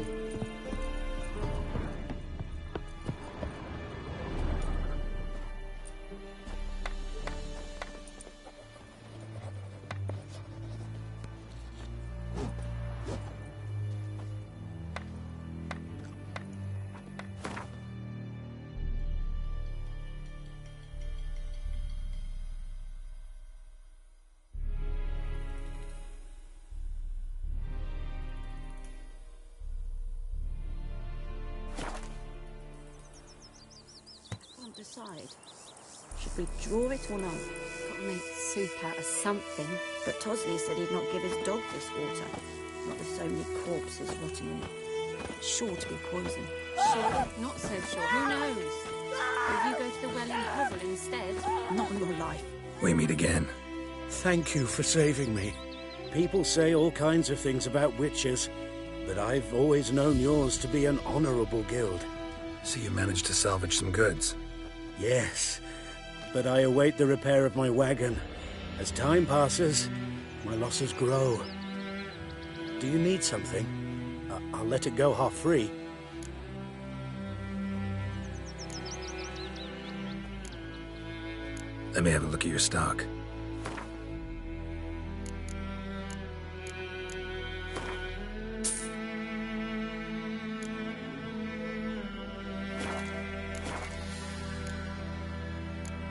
Decide. Should we draw it or not? Gotta make soup out of something. But Tosley said he'd not give his dog this water. Not with so many corpses rotting in it. It's sure to be poison. Sure, not so sure. Who knows? Will you go to the well in Hovel instead? Not in your life. We meet again. Thank you for saving me. People say all kinds of things about witches, but I've always known yours to be an honorable guild. So you managed to salvage some goods? Yes, but I await the repair of my wagon. As time passes, my losses grow. Do you need something? I'll let it go half-free. Let me have a look at your stock.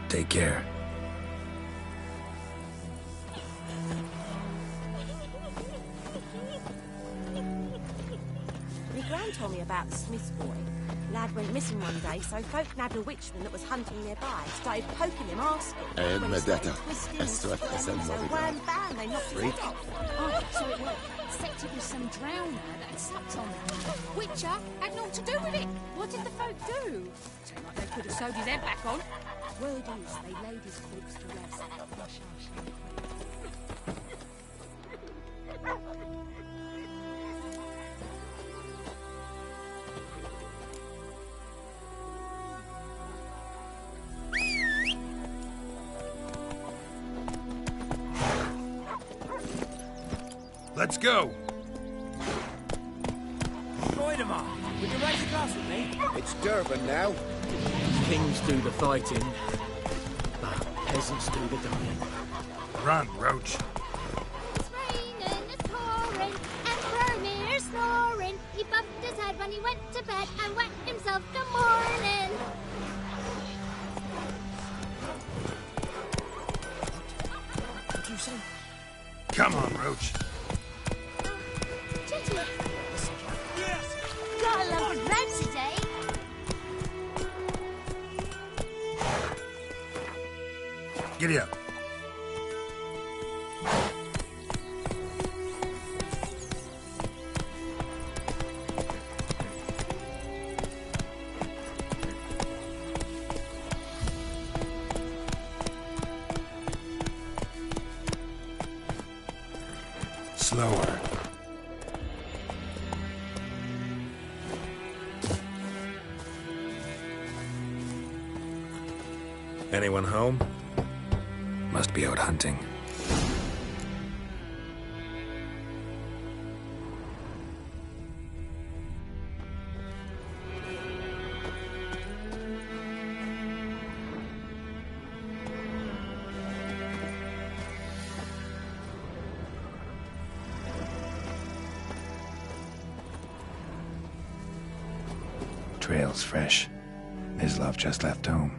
Take care. My gran told me about the Smith's boy. Lad went missing one day, so folk nabbed a witchman that was hunting nearby. Started poking him, asking. When he started twisting and squirming, so wham bam, they knocked his head off. Oh, so it worked. thought it was some drowner that had sucked on them. Witcher had naught to do with it. What did the folk do? Seemed like they could have sewed his head back on. Word is, they laid his corpse to rest. Hush, hush. Let's go. Voidemar, would you raise a glass with me? It's Durban now. Kings do the fighting, but peasants do the dying. Run, Roach. It's raining, it's pouring, and Vermeer's snoring. He bumped his head when he went to bed and wet himself good morning. What did you say? Come on, Roach. Jetty. Yes. Got a lump of bread today. Giddy up. Slower. Anyone home? Must be out hunting. Trail's fresh. Mislav just left home.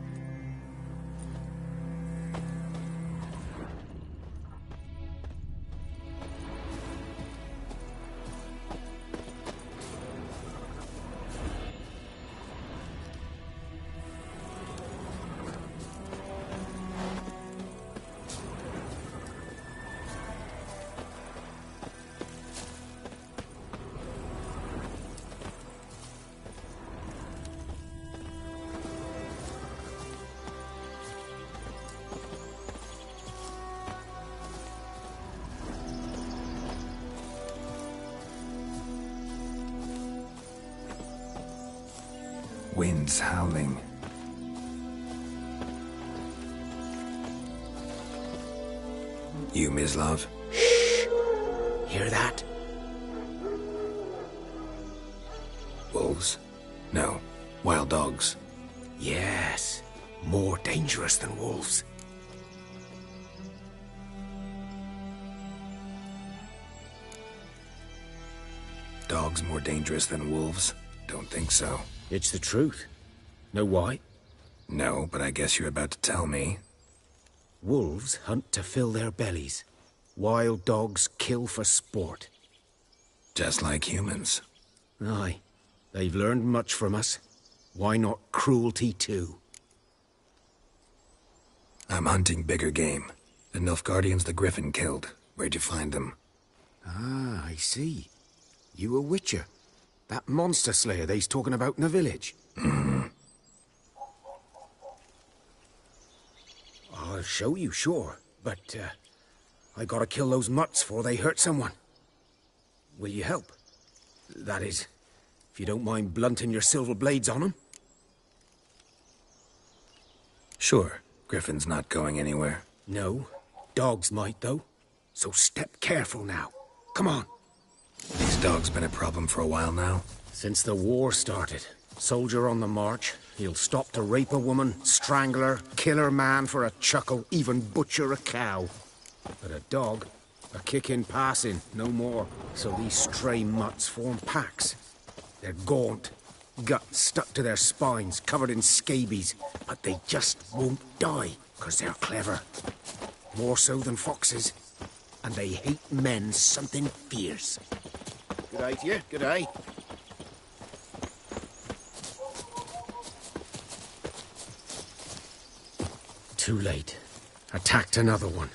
Winds howling. You, Mislav? Hear that? Wolves? No. Wild dogs. Yes. More dangerous than wolves. Dogs more dangerous than wolves? Don't think so. It's the truth. Know why? No, but I guess you're about to tell me. Wolves hunt to fill their bellies. Wild dogs kill for sport. Just like humans. Aye. They've learned much from us. Why not cruelty too? I'm hunting bigger game. The Nilfgaardians the Griffin killed. Where'd you find them? Ah, I see. You a witcher. That monster slayer they's talking about in the village. I'll show you, sure. But, I gotta kill those mutts before they hurt someone. Will you help? That is, if you don't mind blunting your silver blades on them. Sure. Griffin's not going anywhere. No. Dogs might, though. So step careful now. Come on. These dogs been a problem for a while now? Since the war started. Soldier on the march. He'll stop to rape a woman, strangle her, kill her man for a chuckle, even butcher a cow. But a dog, a kick in passing, no more. So these stray mutts form packs. They're gaunt, guts stuck to their spines, covered in scabies. But they just won't die, 'cause they're clever. More so than foxes. And they hate men something fierce. Good day to you, good day. Too late. Attacked another one.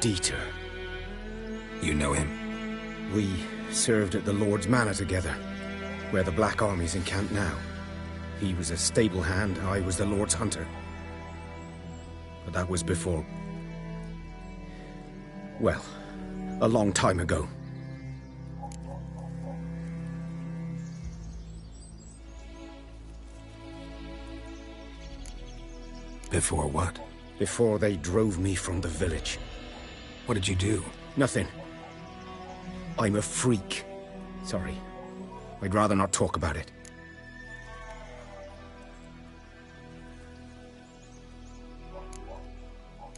Dieter. You know him? We served at the Lord's Manor together, where the Black Army's encamped now. He was a stable hand, I was the Lord's hunter. But that was before... well, a long time ago. Before what? Before they drove me from the village. What did you do? Nothing. I'm a freak. Sorry. I'd rather not talk about it.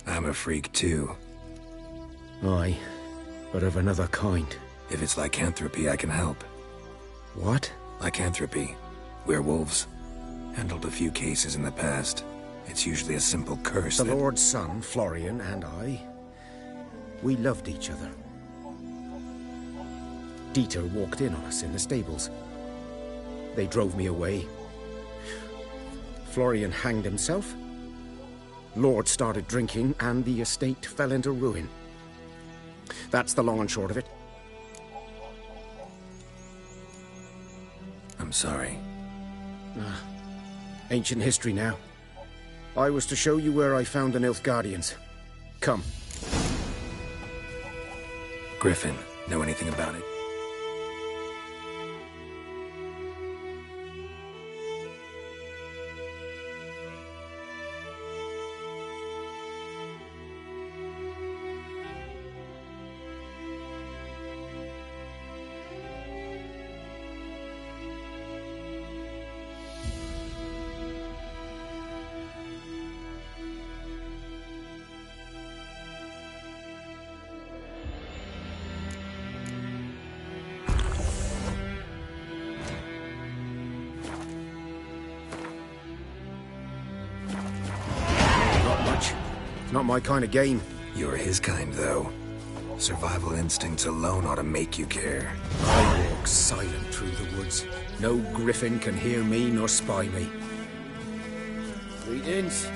I'm a freak too. Aye, but of another kind. If it's lycanthropy, I can help. What? Lycanthropy. Werewolves. Handled a few cases in the past. It's usually a simple curse The that... Lord's son, Florian, and I... we loved each other. Dieter walked in on us in the stables. They drove me away. Florian hanged himself. Lord started drinking, and the estate fell into ruin. That's the long and short of it. I'm sorry. Ancient history now. I was to show you where I found the Nilfgaardians. Come. Griffin, know anything about it? Not my kind of game. You're his kind, though. Survival instincts alone ought to make you care. I walk silent through the woods. No griffin can hear me nor spy me. Greetings.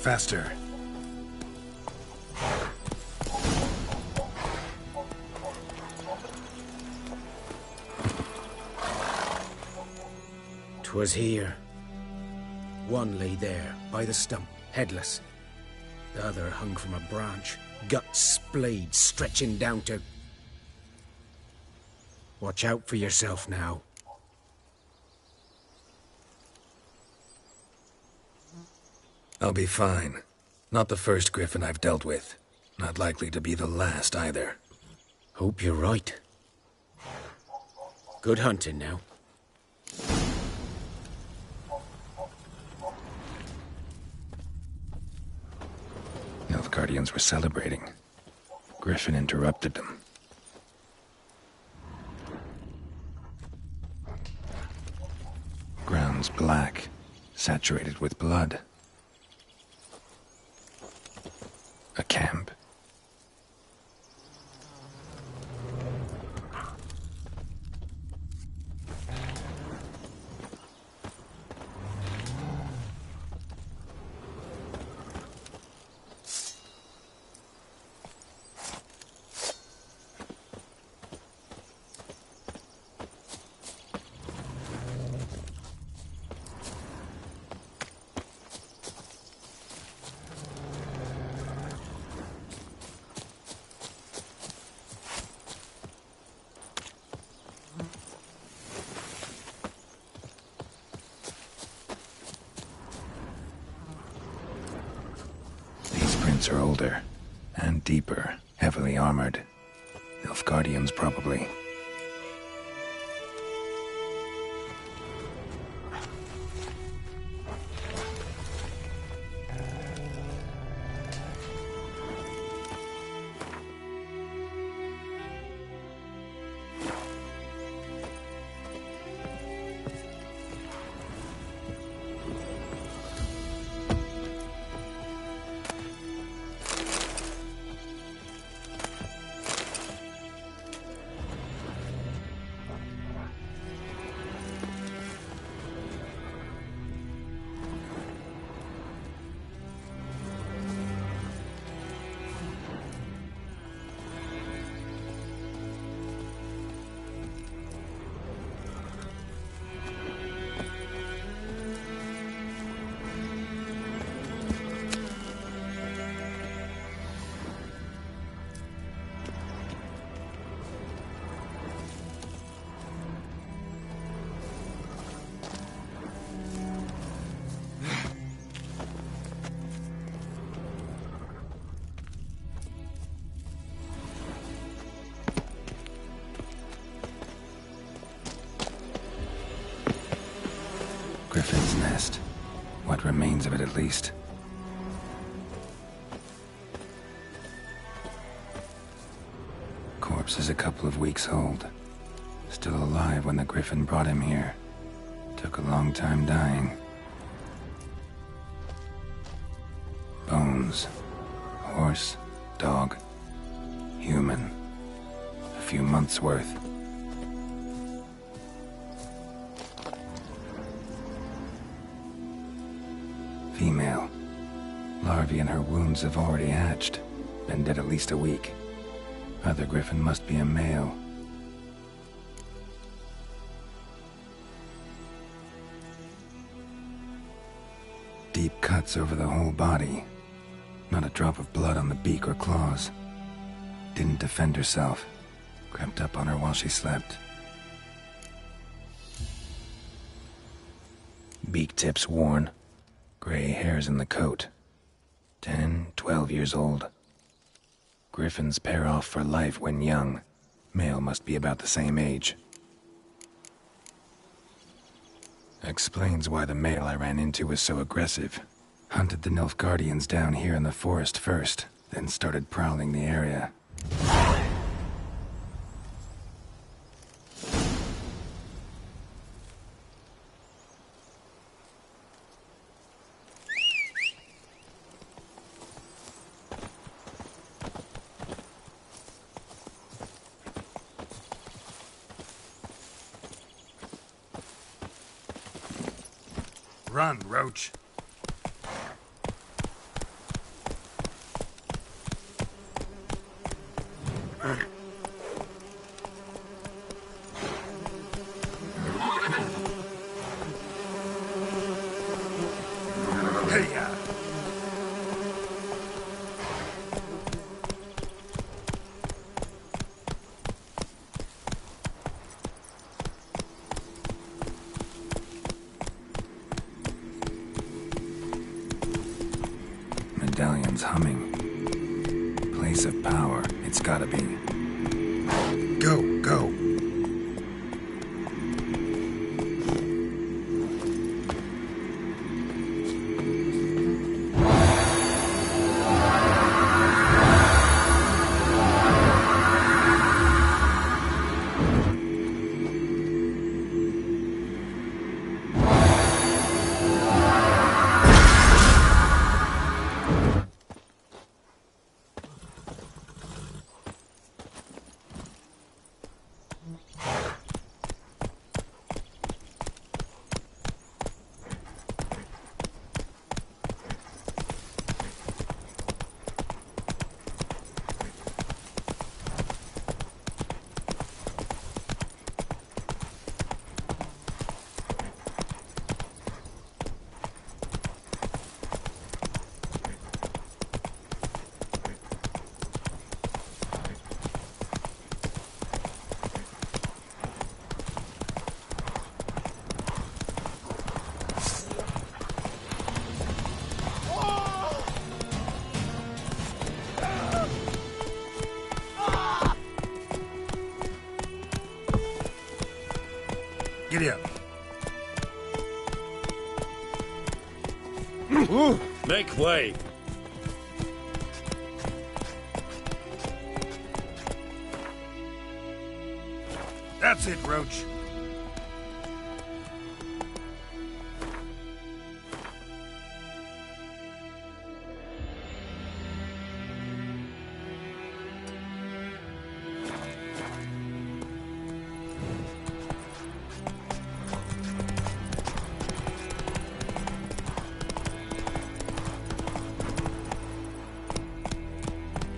Faster. 'Twas here. One lay there, by the stump, headless. The other hung from a branch, guts splayed, stretching down to... Watch out for yourself now. I'll be fine. Not the first griffin I've dealt with. Not likely to be the last, either. Hope you're right. Good hunting now. Nilfgaardians were celebrating. Griffin interrupted them. Ground's black, saturated with blood. A camp. footprints are older and deeper, heavily armored. Nilfgaardians, probably. Griffin's nest. What remains of it, at least. Corpse is a couple of weeks old. Still alive when the Griffin brought him here. Took a long time dying. Bones. Horse, dog, human. A few months' worth. Female. Larvae in her wounds have already hatched. Been dead at least a week. Other Griffin must be a male. Deep cuts over the whole body. Not a drop of blood on the beak or claws. Didn't defend herself. Crept up on her while she slept. Beak tips worn. Gray hairs in the coat. 10, 12 years old. Griffins pair off for life when young. Male must be about the same age. Explains why the male I ran into was so aggressive. Hunted the Nilfgaardians down here in the forest first, then started prowling the area. Run, Roach. Hey-ya. Medallion's humming. Place of power, it's gotta be. Go, go. Giddy up. Make way. That's it, Roach.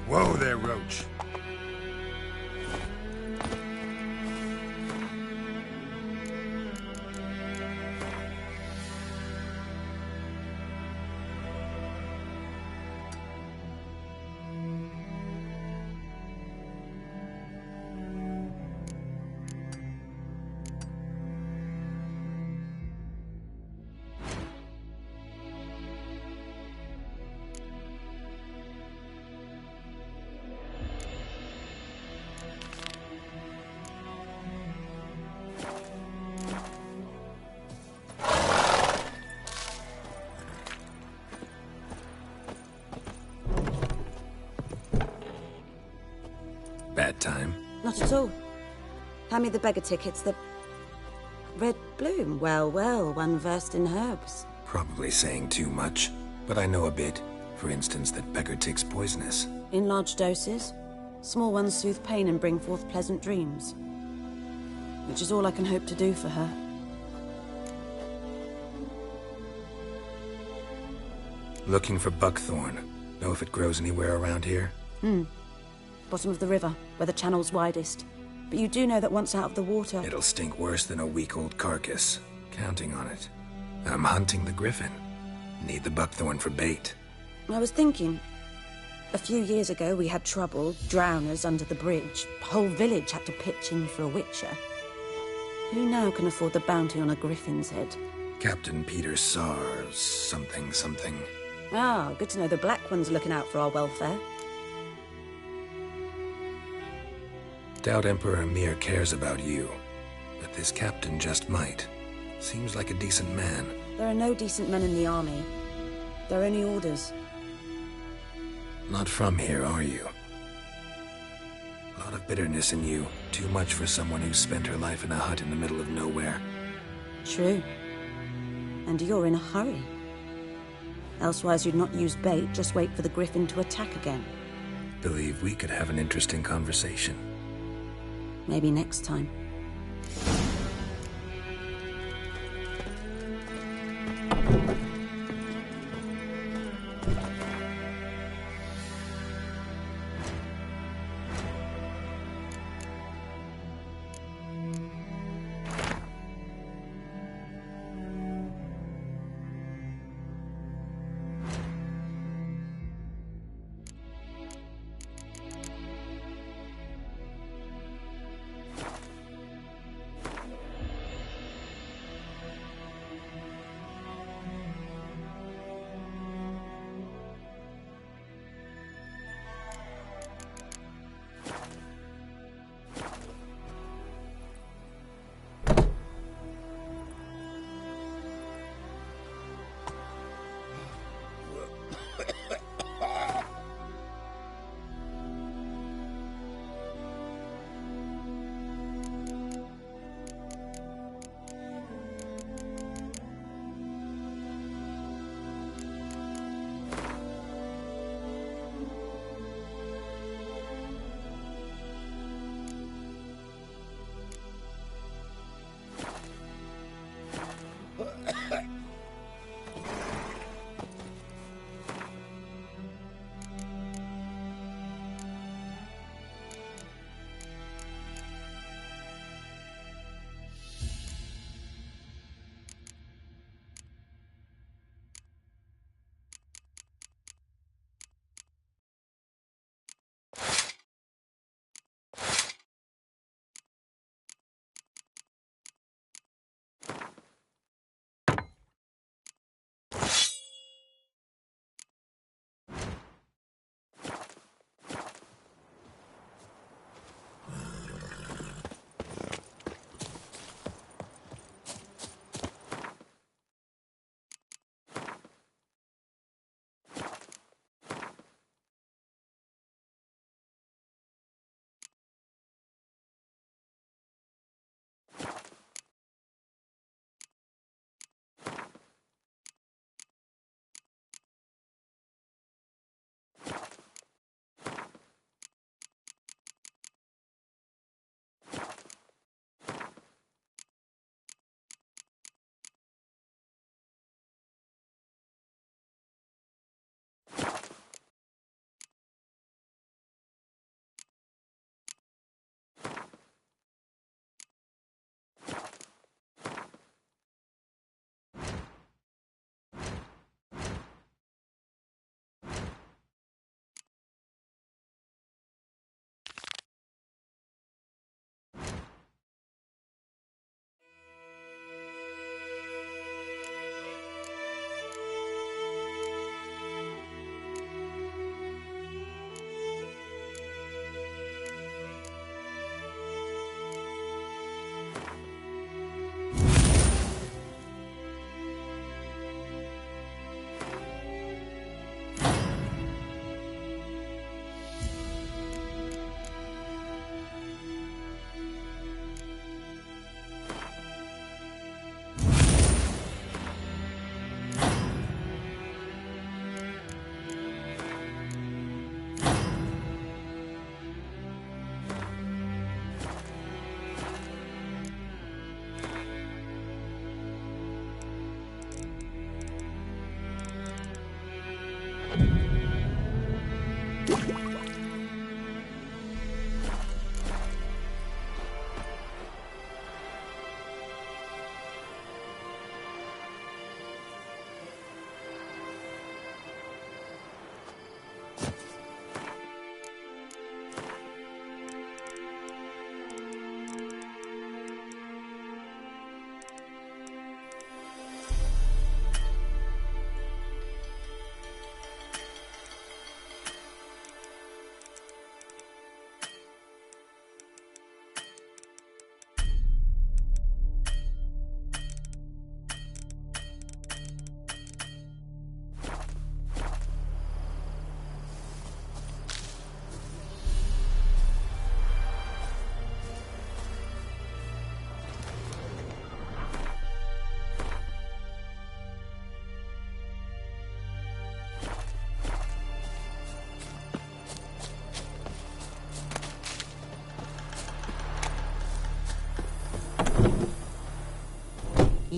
Whoa there, Roach. Bad time? Not at all. Hand me the beggar tickets, the... Red Bloom. Well, well, one versed in herbs. Probably saying too much, but I know a bit. For instance, that beggar tick's poisonous. In large doses. Small ones soothe pain and bring forth pleasant dreams. Which is all I can hope to do for her. Looking for buckthorn. Know if it grows anywhere around here? Bottom of the river, where the channel's widest. But you do know that once out of the water... It'll stink worse than a week-old carcass. Counting on it. I'm hunting the griffin. Need the buckthorn for bait. I was thinking... A few years ago we had trouble, drowners under the bridge. Whole village had to pitch in for a witcher. Who now can afford the bounty on a griffin's head? Captain Peter Sars, something. Ah, good to know the Black One's looking out for our welfare. Doubt Emperor Emhyr cares about you, but this captain just might. Seems like a decent man. There are no decent men in the army. There are only orders. Not from here, are you? A lot of bitterness in you. Too much for someone who's spent her life in a hut in the middle of nowhere. True. And you're in a hurry. Elsewise you'd not use bait, just wait for the griffin to attack again. Believe we could have an interesting conversation. Maybe next time.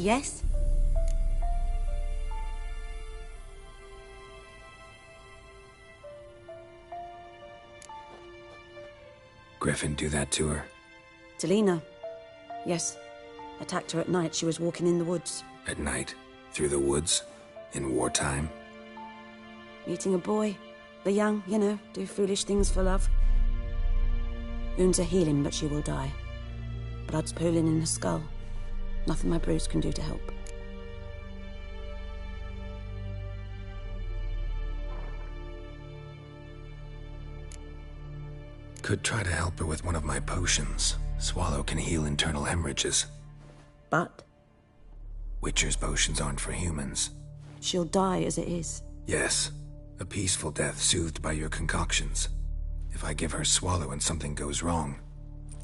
Yes? Griffin do that to her? Delina. Yes. Attacked her at night. She was walking in the woods. At night? Through the woods? In wartime? Meeting a boy. The young, you know, do foolish things for love. Wounds are healing, but she will die. Blood's pooling in her skull. Nothing my bruise can do to help. Could try to help her with one of my potions. Swallow can heal internal hemorrhages. But? Witcher's potions aren't for humans. She'll die as it is. Yes. A peaceful death soothed by your concoctions. If I give her Swallow and something goes wrong,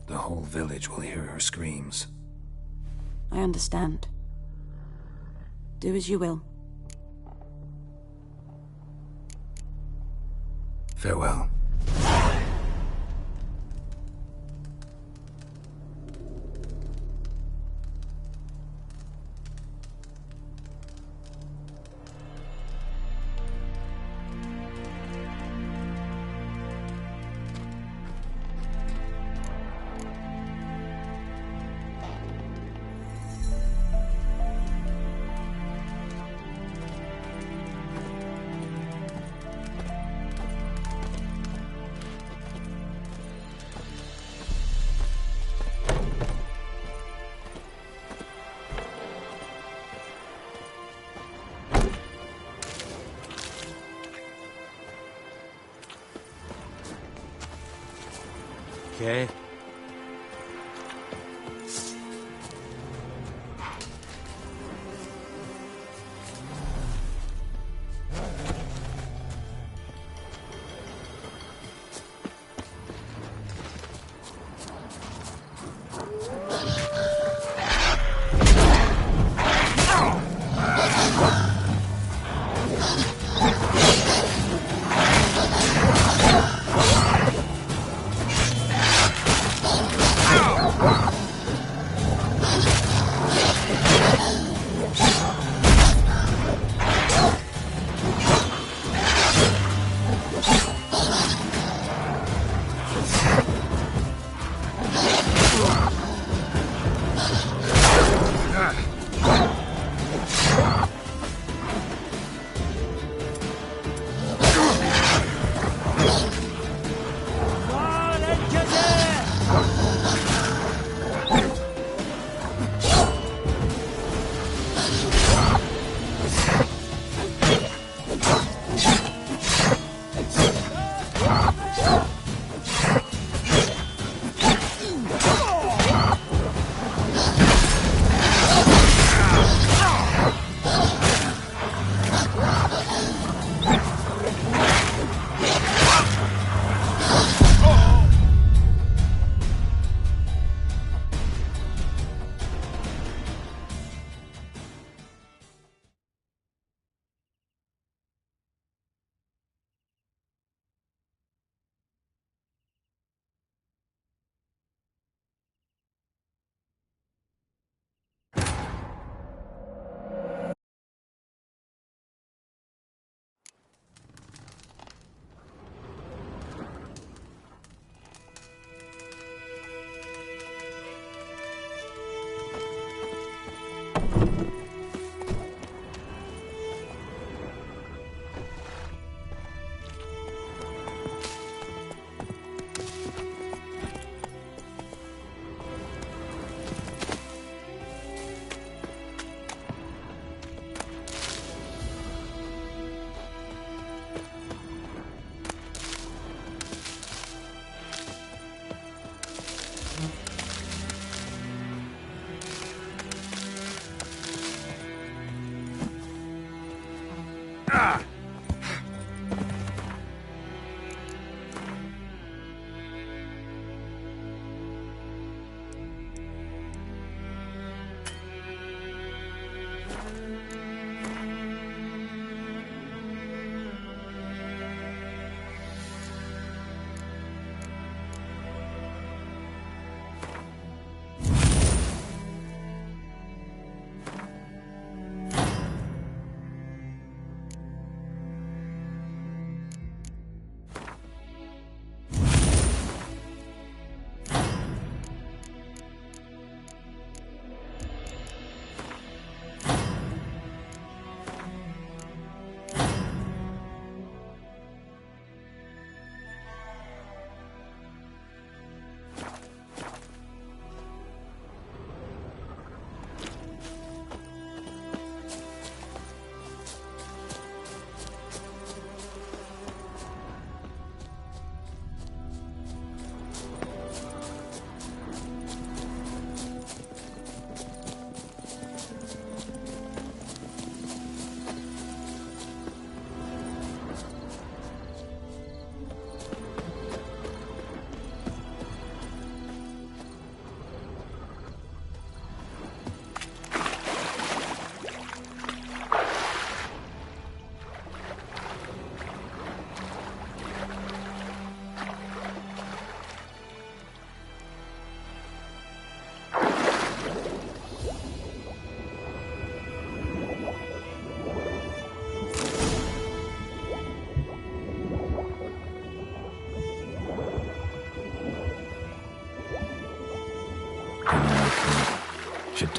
the whole village will hear her screams. I understand. Do as you will. Farewell. Okay.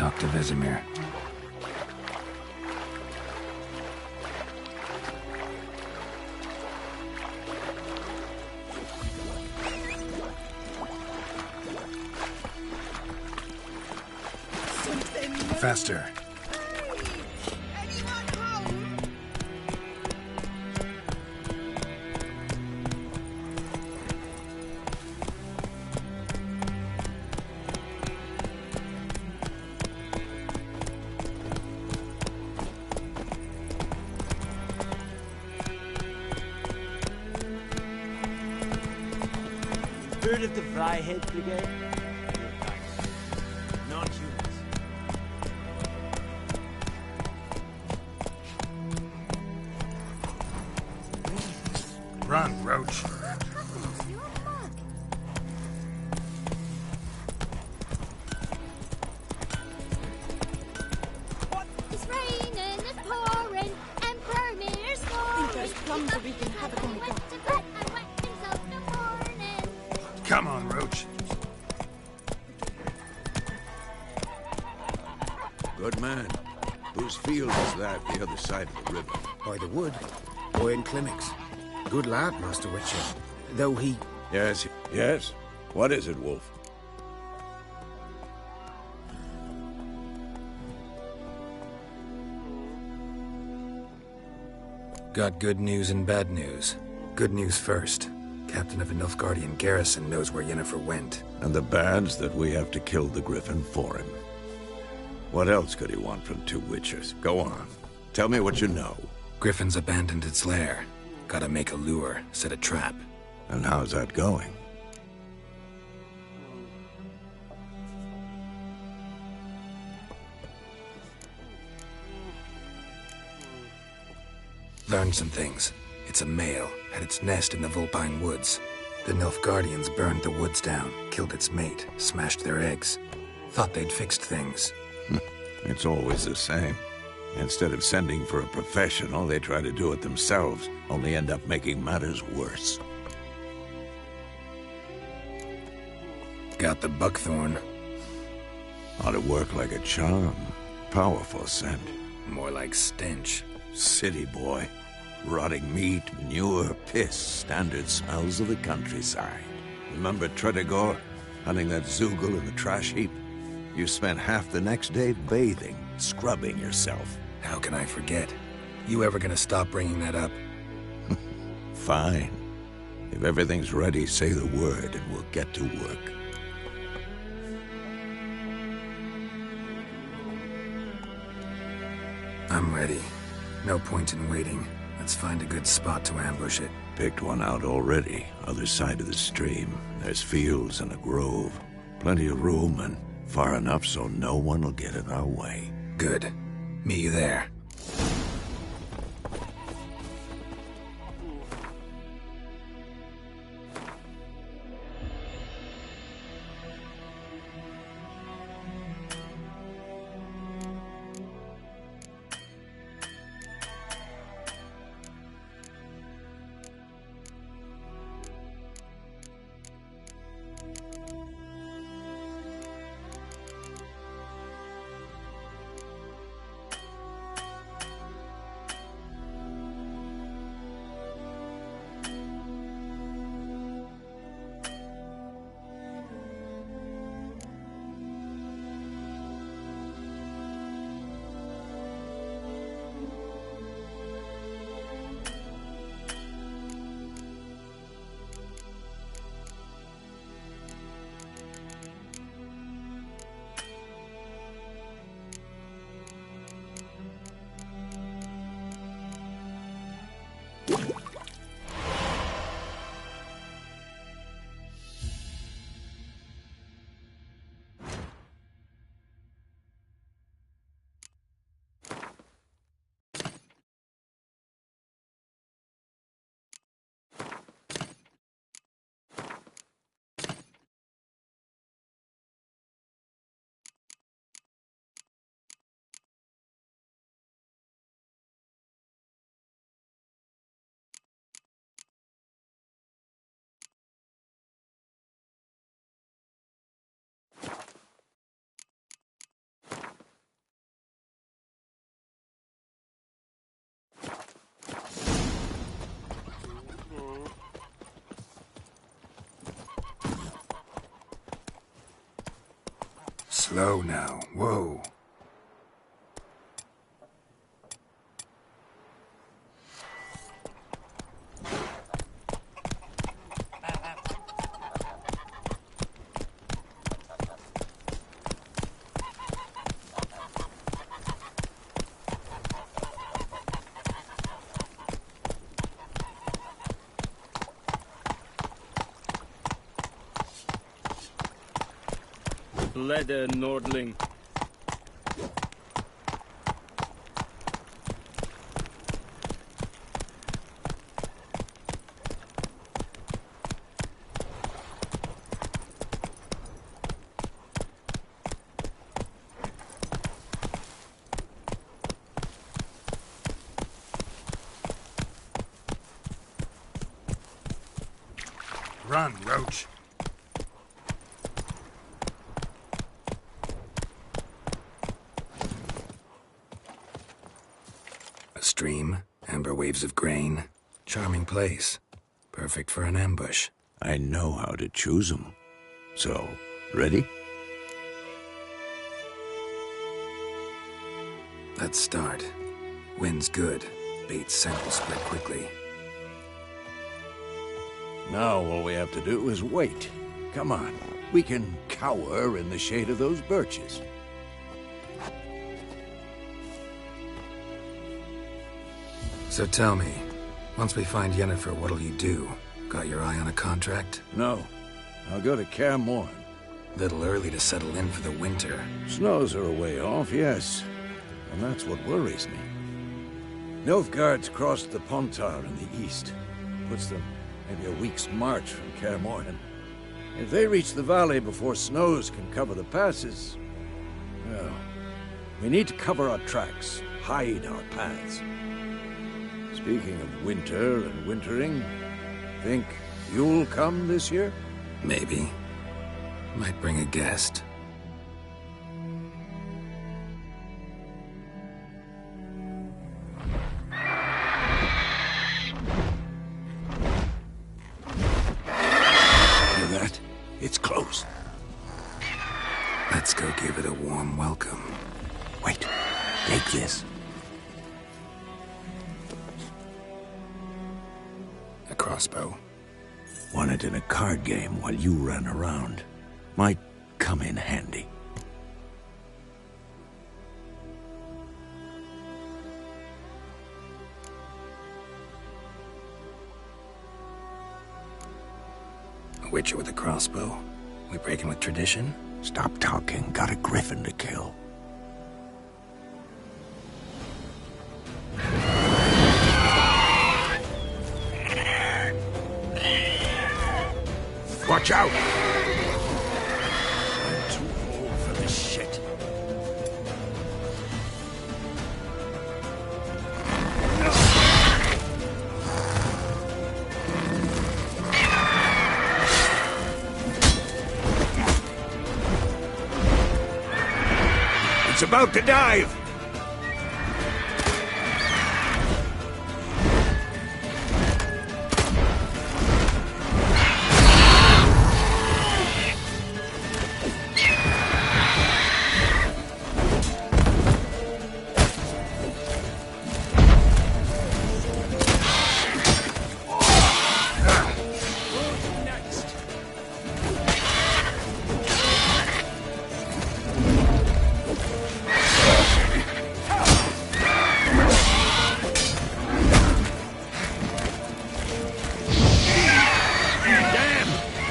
talk to Vesemir. Faster. Heard of the Vryhead Brigade? Non-humans. Run, Roach. It's raining, it's pouring, Emperor Mir's I think those plums are wreaking havoc on the garden. Come on, Roach. Good man. Whose field is that the other side of the river? By the wood. Owen Clemix. Good lad, Master Witcher. Though he... Yes, yes. What is it, Wolf? Got good news and bad news. Good news first. Captain of a Nilfgaardian garrison knows where Yennefer went. And the bad's that we have to kill the Griffin for him. What else could he want from two Witchers? Go on. Tell me what you know. Griffin's abandoned its lair. Gotta make a lure, set a trap. And how's that going? Learned some things. It's a male, had its nest in the Vulpine Woods. The Nilfgaardians burned the woods down, killed its mate, smashed their eggs. Thought they'd fixed things. It's always the same. Instead of sending for a professional, they try to do it themselves, only end up making matters worse. Got the buckthorn. Ought to work like a charm. Powerful scent. More like stench. City boy. Rotting meat, manure, piss, standard smells of the countryside. Remember Tredegor? Hunting that Zoogle in the trash heap? You spent half the next day bathing, scrubbing yourself. How can I forget? You ever gonna stop bringing that up? Fine. If everything's ready, say the word and we'll get to work. I'm ready. No point in waiting. Let's find a good spot to ambush it. Picked one out already, other side of the stream. There's fields and a grove. Plenty of room and far enough so no one will get in our way. Good. Meet you there. Slow now. Whoa. Leather, Nordling. Run, Roach. A stream, amber waves of grain. Charming place. Perfect for an ambush. I know how to choose 'em. So, ready? Let's start. Wind's good. Bait's scent will spread quickly. Now all we have to do is wait. Come on. We can cower in the shade of those birches. So tell me, once we find Yennefer, what'll you do? Got your eye on a contract? No. I'll go to Kaer Morhen. Little early to settle in for the winter. Snows are a way off, yes. And that's what worries me. Nilfgaard's crossed the Pontar in the east. Puts them maybe a week's march from Kaer Morhen. If they reach the valley before snows can cover the passes, well, we need to cover our tracks, hide our paths. Speaking of winter and wintering, think you'll come this year? Maybe. Might bring a guest. Hear that? It's close. Let's go give it a warm welcome. Wait, take this. A crossbow. Won it in a card game while you ran around. Might come in handy. A witcher with a crossbow? We breaking with tradition? Stop talking. Got a griffin to kill. Watch out! I'm too old for this shit. It's about to dive!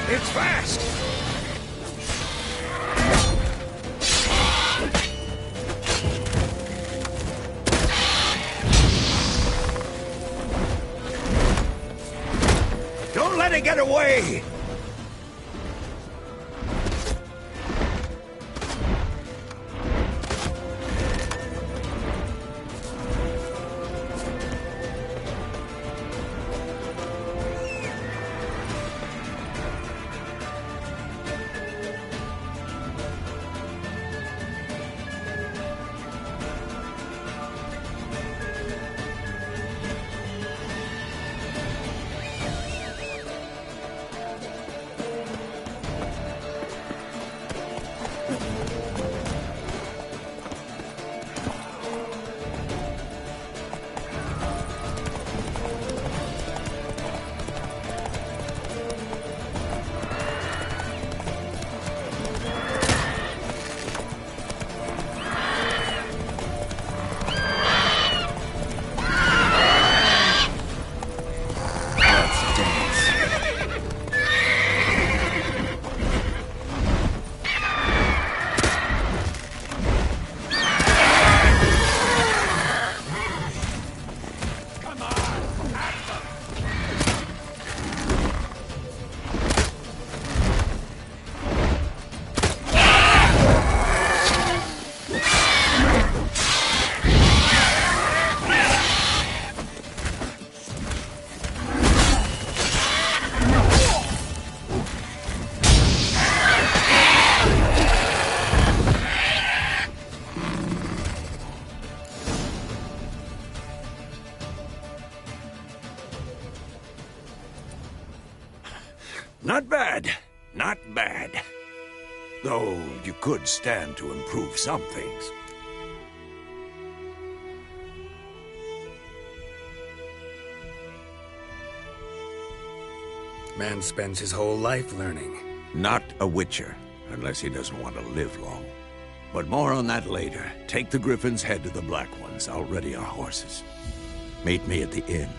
It's fast! Don't let it get away! Not bad. Not bad. Though you could stand to improve some things. Man spends his whole life learning. Not a witcher, unless he doesn't want to live long. But more on that later. Take the Griffin's head to the Black Ones. I'll ready our horses. Meet me at the inn.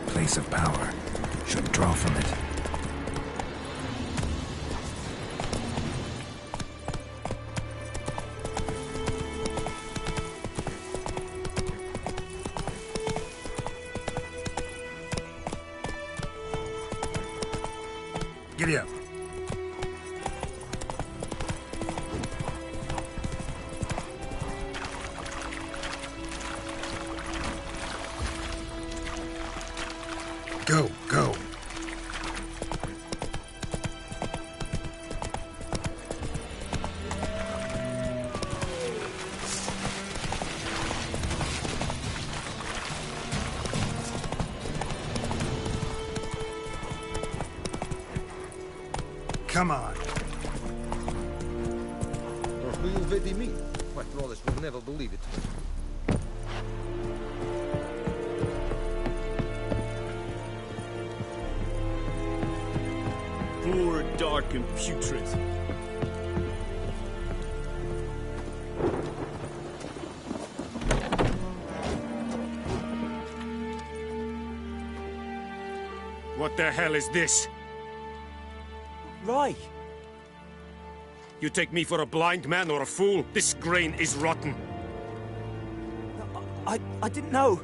Place of power. Should draw from it. Giddy up. Go, go. Come on. Who you vedi me? My Flawless will never believe it. Poor, dark, and putrid. What the hell is this? Right. You take me for a blind man or a fool? This grain is rotten. I didn't know.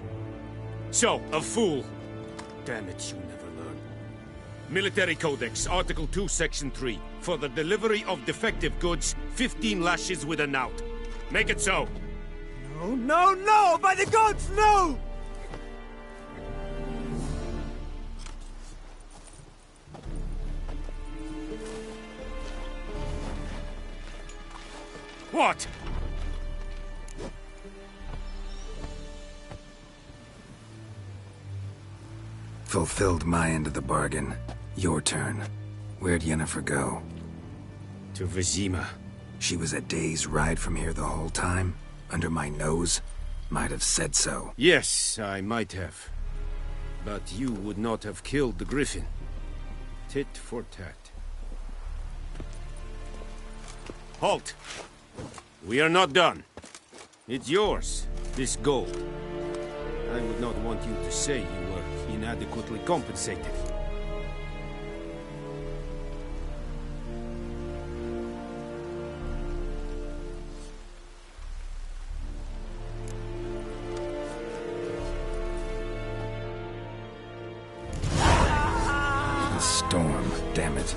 So, a fool. Damn it, you never learn. Military Codex, Article 2, Section 3. For the delivery of defective goods, 15 lashes with a knout. Make it so. No, no, no! By the gods, no! What? Fulfilled my end of the bargain. Your turn. Where'd Yennefer go? To Vizima. She was a day's ride from here the whole time? Under my nose? Might have said so. Yes, I might have. But you would not have killed the Griffin. Tit for tat. Halt! We are not done. It's yours, this gold. I would not want you to say you were inadequately compensated. The storm, damn it.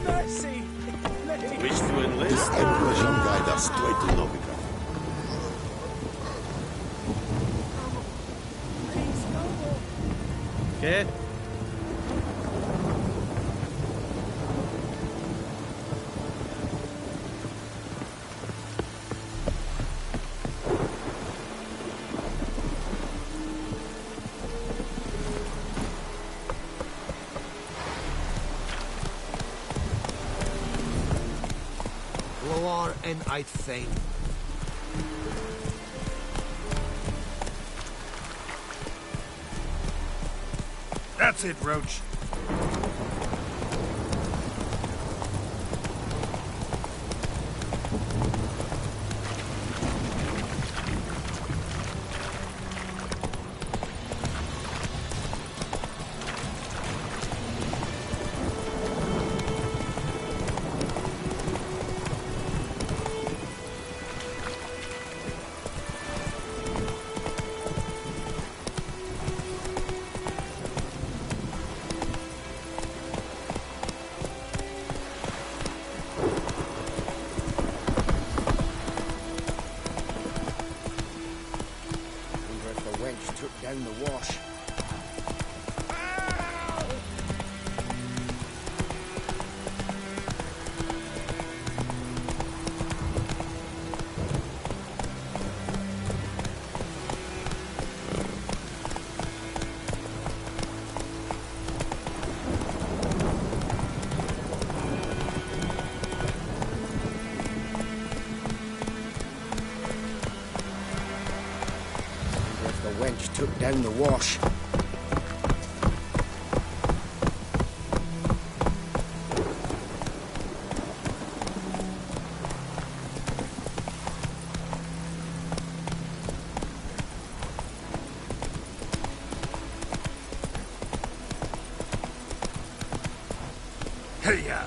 Mercy! Wish to enlist? This Emperor shall guide us straight to Novigrad. Okay. Loar and I'd fain. That's it, Roach. Down the wash. The wench took down the wash. Hey-ya!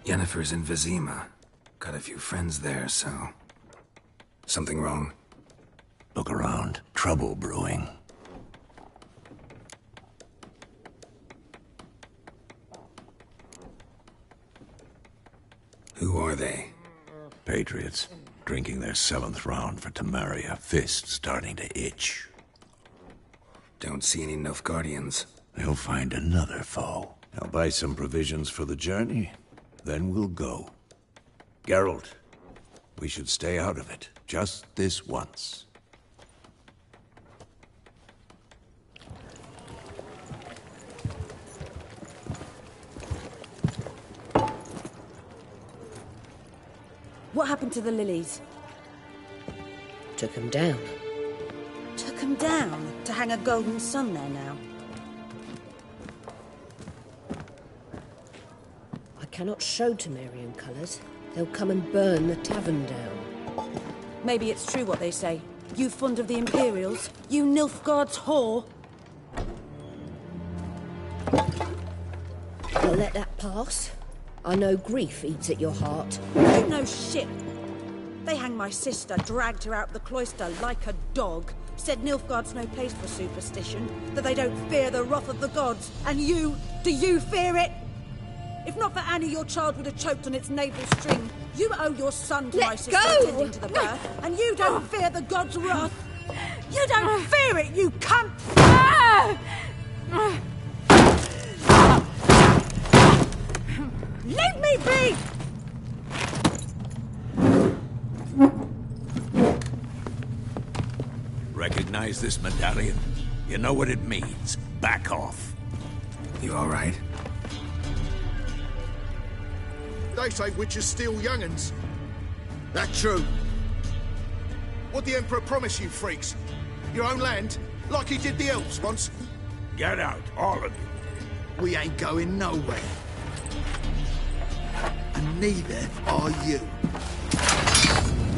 Yennefer's in Vizima. Got a few friends there, so... Something wrong? Look around. Trouble brewing. Who are they? Patriots. Drinking their 7th round for Temeria. Fist starting to itch. Don't see any Nilfgaardians. They'll find another foe. I'll buy some provisions for the journey. Then we'll go. Geralt, we should stay out of it. Just this once. What happened to the lilies? Took 'em down. Took 'em down to hang a golden sun there now. I cannot show Temerian colours. They'll come and burn the tavern down. Maybe it's true what they say. You fond of the Imperials? You Nilfgaard's whore? I'll let that pass. I know grief eats at your heart. You know shit. They hanged my sister, dragged her out the cloister like a dog. Said Nilfgaard's no place for superstition, that they don't fear the wrath of the gods. And you, do you fear it? If not for Annie, your child would have choked on its navel string. You owe your son to my sister attending to the birth, and you don't fear the gods' wrath. You don't fear it, you cunt! Leave me be! Recognize this medallion? You know what it means. Back off. You all right? They say witches steal young'uns. That true? What'd the Emperor promise you, freaks? Your own land? Like he did the elves once? Get out, all of you. We ain't going nowhere. And neither are you.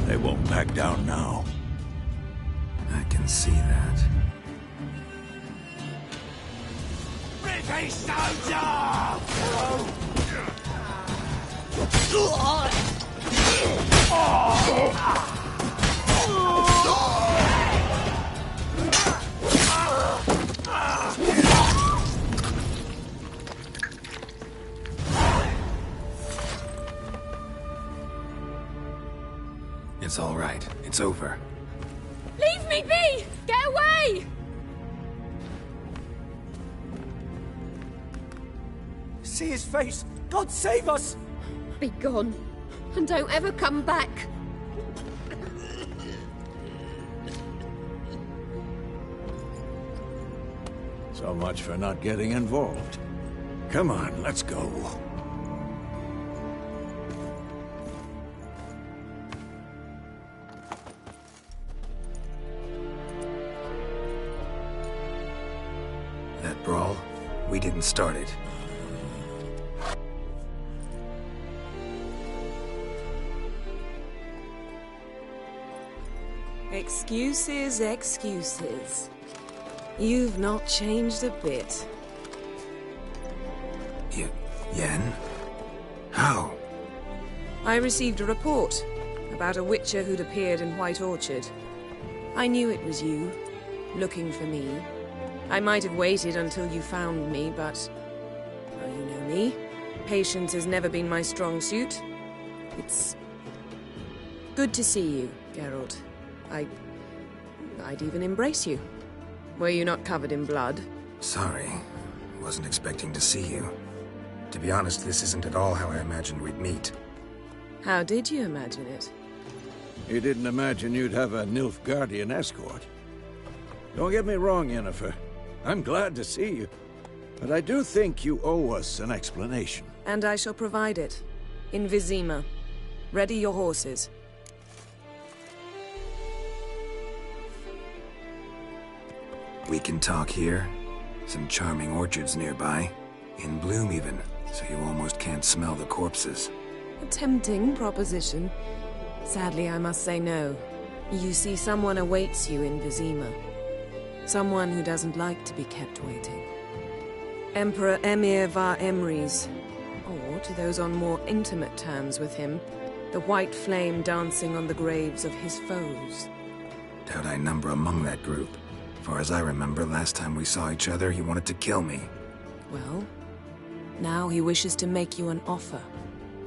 They won't back down now. I can see that. British soldier! It's all right. It's over. Leave me be! Get away! See his face! God save us! Be gone, and don't ever come back. So much for not getting involved. Come on, let's go. That brawl, we didn't start it. Excuses, excuses. You've not changed a bit. Yen? How? I received a report about a witcher who'd appeared in White Orchard. I knew it was you, looking for me. I might have waited until you found me, but... well, you know me. Patience has never been my strong suit. It's... good to see you, Geralt. I'd even embrace you. Were you not covered in blood? Sorry. Wasn't expecting to see you. To be honest, this isn't at all how I imagined we'd meet. How did you imagine it? You didn't imagine you'd have a Nilfgaardian escort. Don't get me wrong, Yennefer. I'm glad to see you. But I do think you owe us an explanation. And I shall provide it. In Vizima. Ready your horses. We can talk here. Some charming orchards nearby. In bloom even, so you almost can't smell the corpses. A tempting proposition. Sadly, I must say no. You see, someone awaits you in Vizima. Someone who doesn't like to be kept waiting. Emperor Emhyr var Emreis. Or, to those on more intimate terms with him, the white flame dancing on the graves of his foes. Doubt I number among that group. Far as I remember, last time we saw each other, he wanted to kill me. Well, now he wishes to make you an offer.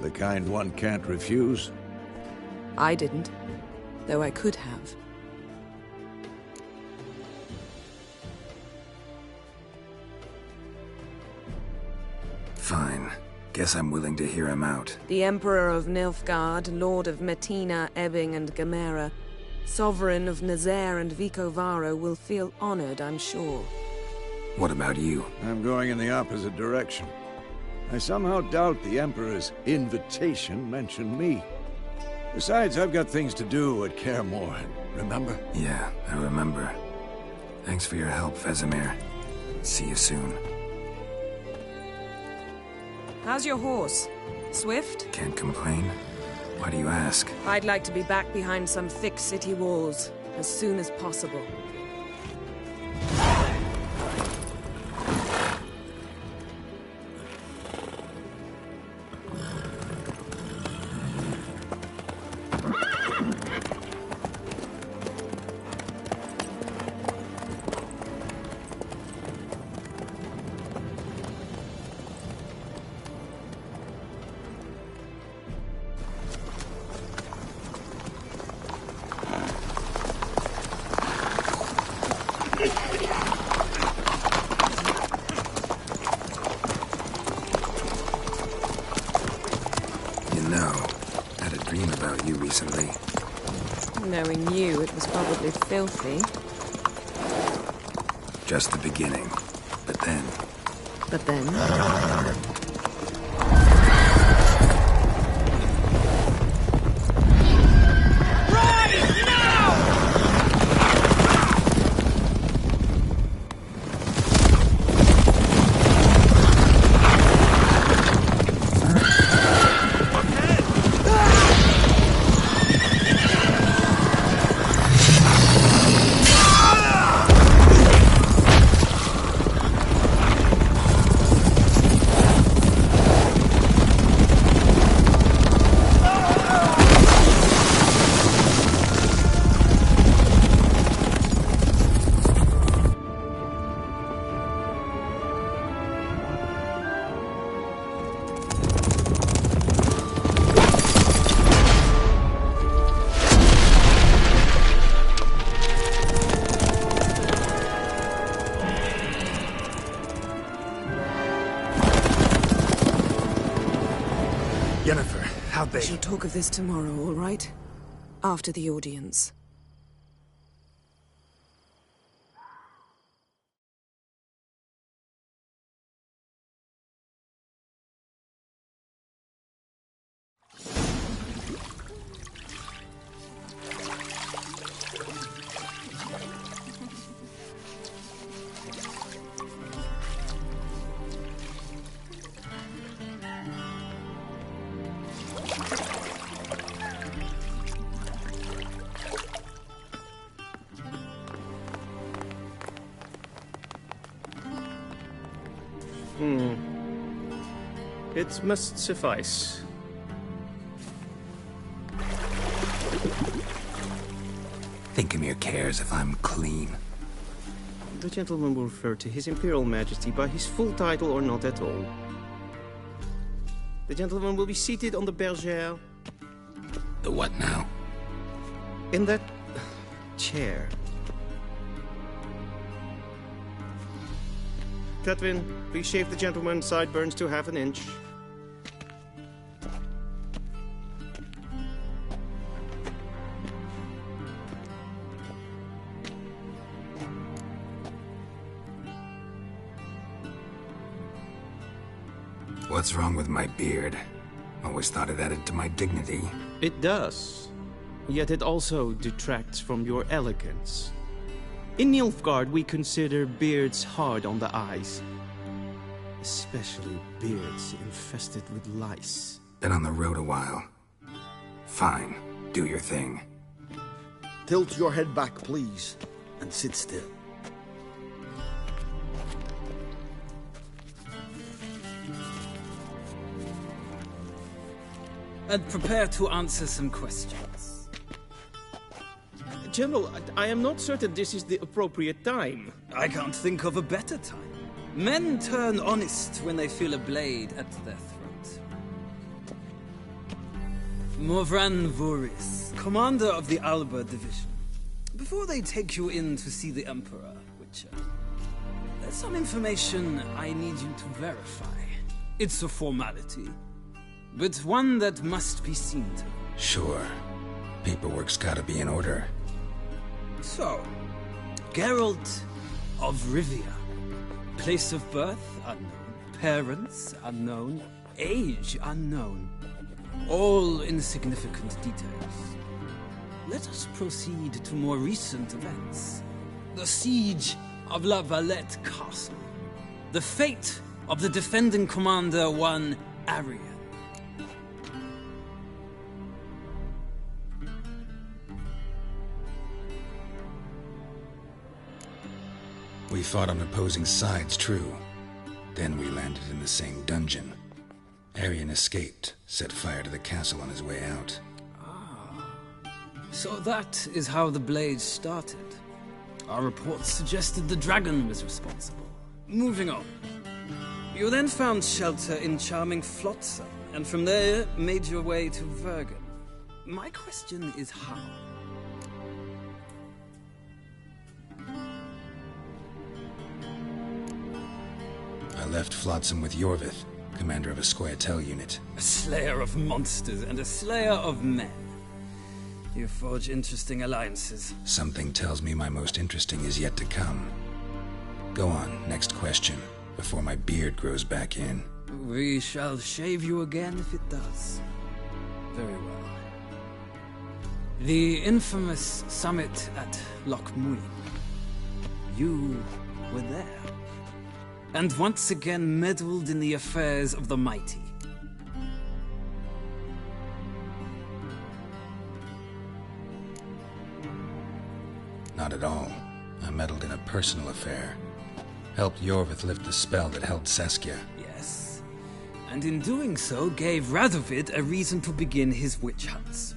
The kind one can't refuse? I didn't, though I could have. Fine. Guess I'm willing to hear him out. The Emperor of Nilfgaard, Lord of Metina, Ebbing, and Gamera, Sovereign of Nazaire and Vicovaro will feel honored, I'm sure. What about you? I'm going in the opposite direction. I somehow doubt the Emperor's invitation mentioned me. Besides, I've got things to do at Kaer Morhen, remember? Yeah, I remember. Thanks for your help, Vesemir. See you soon. How's your horse? Swift? Can't complain. Why do you ask? I'd like to be back behind some thick city walls, as soon as possible. Recently. Knowing you, it was probably filthy. Just the beginning. But then... But then... be. We shall talk of this tomorrow, all right? After the audience. It must suffice. Thinkamere cares if I'm clean. The gentleman will refer to His Imperial Majesty by his full title or not at all. The gentleman will be seated on the bergère. The what now? In that chair. Catwin, please shave the gentleman's sideburns to half an inch. What's wrong with my beard? Always thought it added to my dignity. It does. Yet it also detracts from your elegance. In Nilfgaard, we consider beards hard on the eyes. Especially beards infested with lice. Been on the road a while. Fine. Do your thing. Tilt your head back, please, and sit still. And prepare to answer some questions. General, I am not certain this is the appropriate time. I can't think of a better time. Men turn honest when they feel a blade at their throat. Morvran Voorhis, commander of the Alba Division. Before they take you in to see the Emperor, Witcher, there's some information I need you to verify. It's a formality, but one that must be seen to. Sure. Paperwork's gotta be in order. So, Geralt of Rivia. Place of birth unknown. Parents unknown. Age unknown. All insignificant details. Let us proceed to more recent events. The siege of La Valette Castle. The fate of the defending commander, one Arian. We fought on opposing sides, true. Then we landed in the same dungeon. Arian escaped, set fire to the castle on his way out. So that is how the Blade started. Our reports suggested the dragon was responsible. Moving on. You then found shelter in charming Flotsam, and from there made your way to Vergen. My question is how? I left Flotsam with Yorvith, commander of a Scoia'tael unit. A slayer of monsters and a slayer of men. You forge interesting alliances. Something tells me my most interesting is yet to come. Go on, next question, before my beard grows back in. We shall shave you again if it does. Very well. The infamous summit at Loch Muin. You were there. And once again meddled in the affairs of the mighty. Not at all. I meddled in a personal affair. Helped Yorvith lift the spell that held Saskia. Yes. And in doing so, gave Radovid a reason to begin his witch hunts.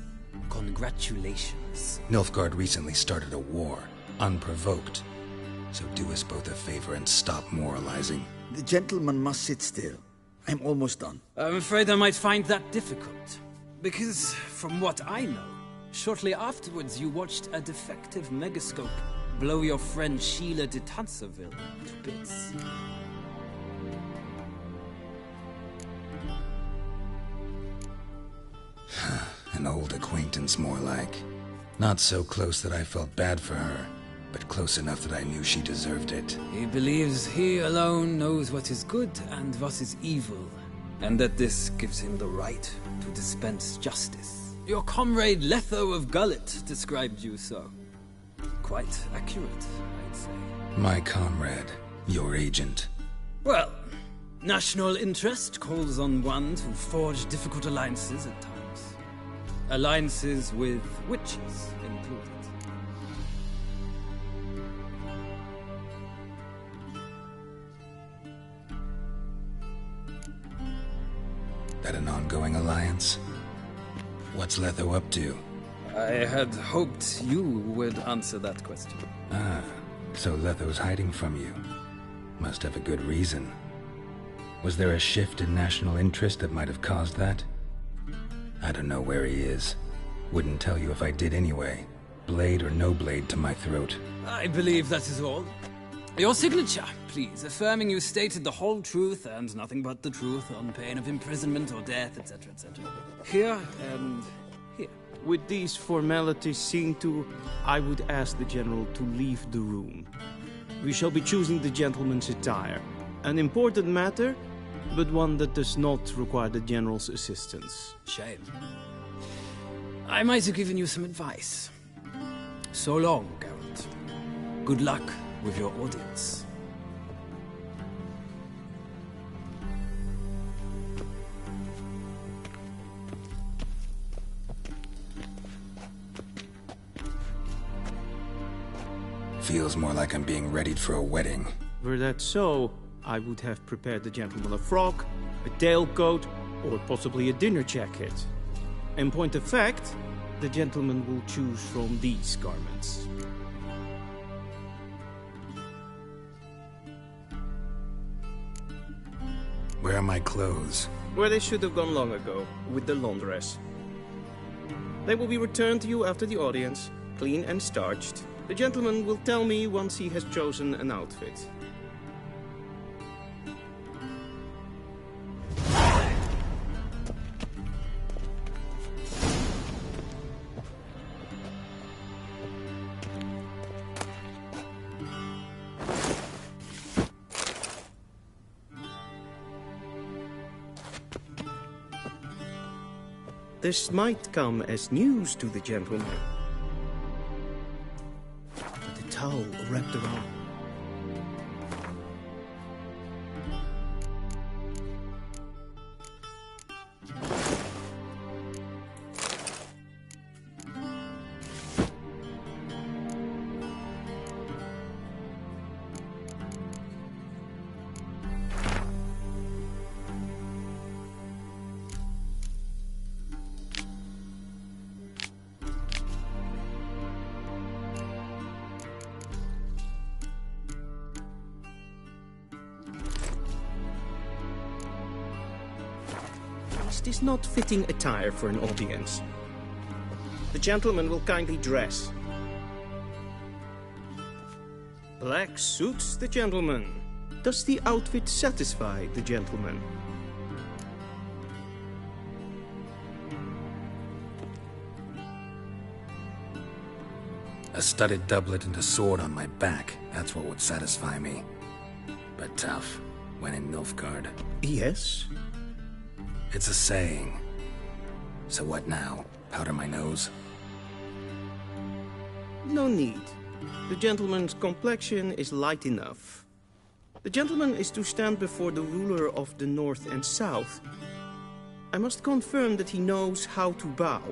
Congratulations. Nilfgaard recently started a war, unprovoked. So do us both a favor and stop moralizing. The gentleman must sit still. I'm almost done. I'm afraid I might find that difficult. Because, from what I know, shortly afterwards you watched a defective megascope blow your friend Sheila de Tanserville to bits. An old acquaintance, more like. Not so close that I felt bad for her, but close enough that I knew she deserved it. He believes he alone knows what is good and what is evil, and that this gives him the right to dispense justice. Your comrade Letho of Gullet described you so. Quite accurate, I'd say. My comrade, your agent. Well, national interest calls on one to forge difficult alliances at times. Alliances with witches included. That an ongoing alliance? What's Letho up to? I had hoped you would answer that question. Ah, so Letho's hiding from you. Must have a good reason. Was there a shift in national interest that might have caused that? I don't know where he is. Wouldn't tell you if I did anyway. Blade or no blade to my throat. I believe that is all. Your signature, please, affirming you stated the whole truth and nothing but the truth on pain of imprisonment or death, etc., etc. Here and here. With these formalities seen to, I would ask the General to leave the room. We shall be choosing the gentleman's attire. An important matter, but one that does not require the General's assistance. Shame. I might have given you some advice. So long, Geralt. Good luck with your audience. Feels more like I'm being readied for a wedding. Were that so, I would have prepared the gentleman a frock, a tailcoat, or possibly a dinner jacket. In point of fact, the gentleman will choose from these garments. Where are my clothes? Where they should have gone long ago, with the laundress. They will be returned to you after the audience, clean and starched. The gentleman will tell me once he has chosen an outfit. This might come as news to the gentleman. But the towel wrapped around. This is not fitting attire for an audience. The gentleman will kindly dress. Black suits the gentleman. Does the outfit satisfy the gentleman? A studded doublet and a sword on my back. That's what would satisfy me. But tough, when in Nilfgaard. Yes? It's a saying. So what now? Powder my nose? No need. The gentleman's complexion is light enough. The gentleman is to stand before the ruler of the North and South. I must confirm that he knows how to bow.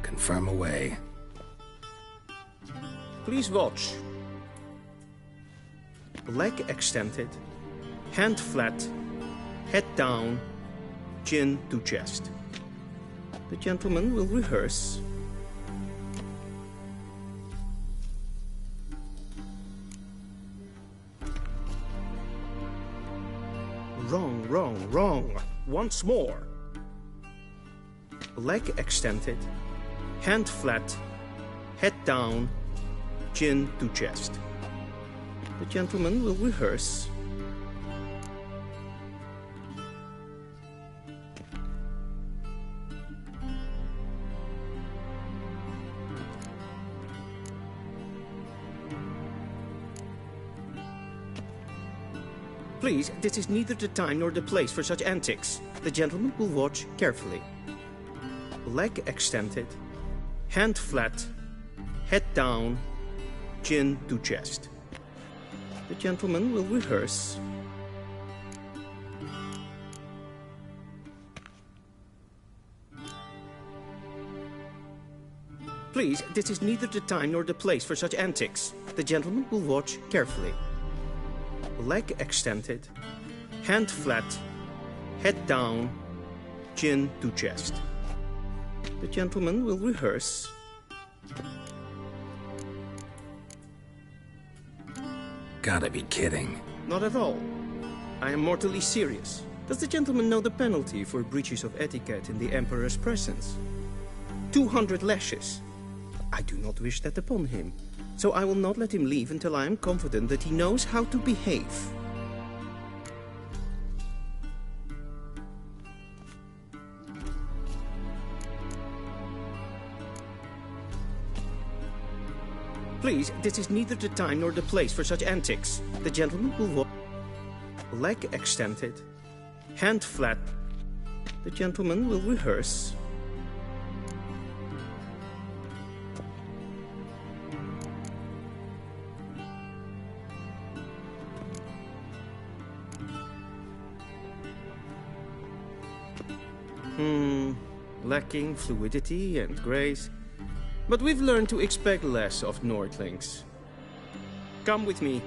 Confirm away. Please watch. Leg extended, hand flat, head down, chin to chest. The gentleman will rehearse. Wrong, wrong, wrong. Once more. Leg extended, hand flat, head down, chin to chest. The gentleman will rehearse. Please, this is neither the time nor the place for such antics. The gentleman will watch carefully. Leg extended, hand flat, head down, chin to chest. The gentleman will rehearse. Please, this is neither the time nor the place for such antics. The gentleman will watch carefully. Leg extended, hand flat, head down, chin to chest. The gentleman will rehearse. Gotta be kidding. Not at all. I am mortally serious. Does the gentleman know the penalty for breaches of etiquette in the Emperor's presence? 200 lashes. I do not wish that upon him, so I will not let him leave until I am confident that he knows how to behave. Please, this is neither the time nor the place for such antics. The gentleman will walk. Leg extended, hand flat. The gentleman will rehearse. Lacking fluidity and grace. But we've learned to expect less of Nordlings. Come with me.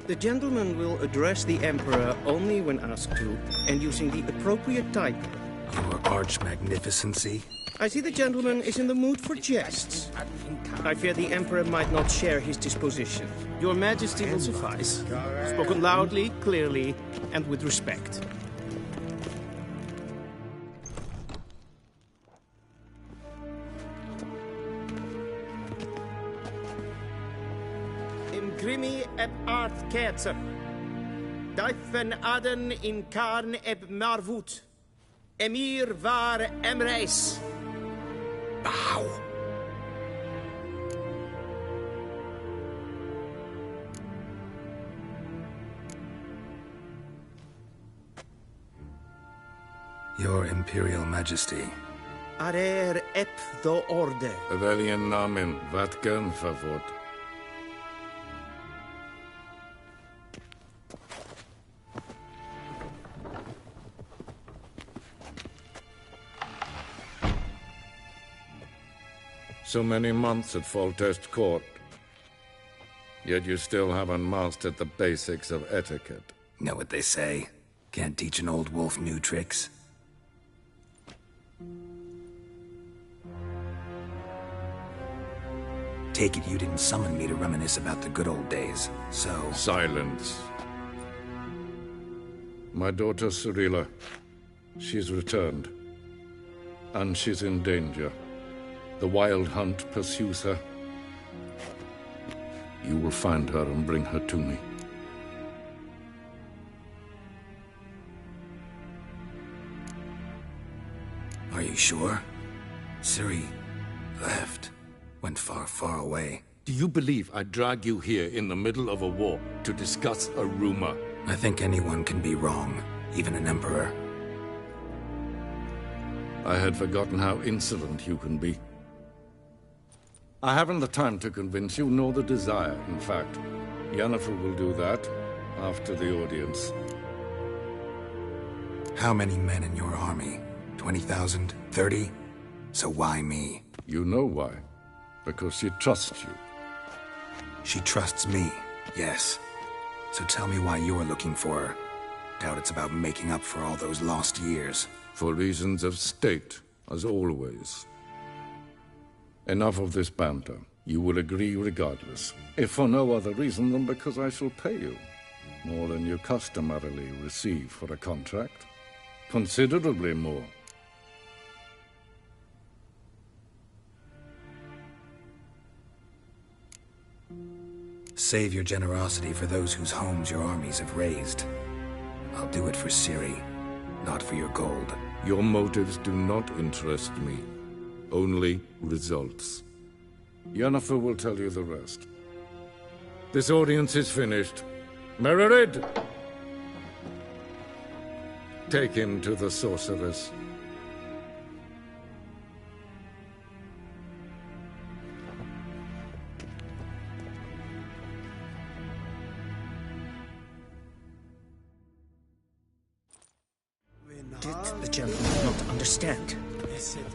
The gentleman will address the Emperor only when asked to, and using the appropriate title. Your Arch-Magnificency? I see the gentleman is in the mood for jests. I fear the Emperor might not share his disposition. Your Majesty will suffice. Spoken loudly, clearly, and with respect. Imgrimi eb art ketzer. Daifen aden in karn eb marvut. Emir var emreis. Bow. Your Imperial Majesty. Arer ep do orde. Welchen Namen? Wat gern favort? So many months at Foltest Court. Yet you still haven't mastered the basics of etiquette. Know what they say? Can't teach an old wolf new tricks. Take it you didn't summon me to reminisce about the good old days, so... Silence. My daughter Cirilla, she's returned. And she's in danger. The Wild Hunt pursues her. You will find her and bring her to me. Are you sure? Ciri left. Went far, far away. Do you believe I drag you here in the middle of a war to discuss a rumor? I think anyone can be wrong, even an emperor. I had forgotten how insolent you can be. I haven't the time to convince you, nor the desire, in fact. Yennefer will do that after the audience. How many men in your army? 20,000? 30? So why me? You know why. Because she trusts you. She trusts me, yes. So tell me why you're looking for her. Doubt it's about making up for all those lost years. For reasons of state, as always. Enough of this banter. You will agree regardless. If for no other reason than because I shall pay you. More than you customarily receive for a contract. Considerably more. Save your generosity for those whose homes your armies have razed. I'll do it for Ciri, not for your gold. Your motives do not interest me. Only results. Yennefer will tell you the rest. This audience is finished. Mererid! Take him to the sorceress. Did the gentleman not understand?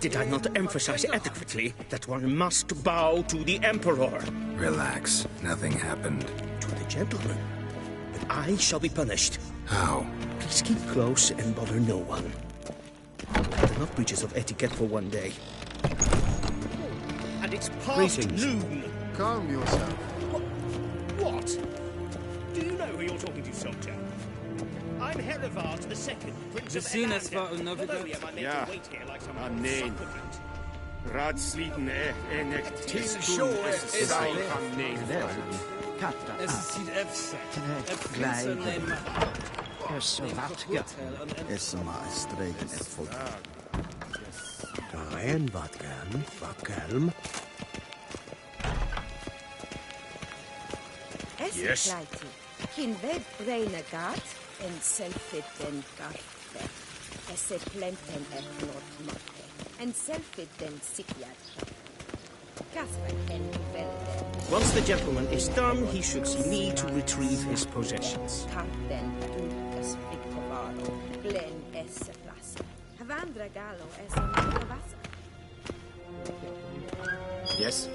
Did I not emphasize adequately that one must bow to the Emperor? Relax. Nothing happened. To the gentleman. But I shall be punished. How? Please keep close and bother no one. They're not breaches of etiquette for one day. And it's past noon. Calm yourself. What? Do you know who you're talking to, soldier? I'm Herivard II, Prince of Ellander. Ja, nee. Raadsliden echt Tis sure zijn van nee. Es sieht Dagen wat gern, fakkelm. Yes. Kin web renegat en selfit den garfe. Esse plenten et not matte. En selfit den sikiat. Gasper en velde. Once the gentleman is done, he should see me to retrieve his possessions. Carten ducas vicovaro. Glen esse plaza. Havandra gallo esse microvasa. Yes?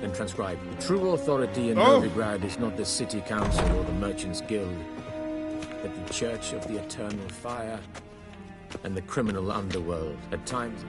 Then transcribe. The true authority in Novigrad is not the city council or the merchants' guild, but the Church of the Eternal Fire and the criminal underworld. At times...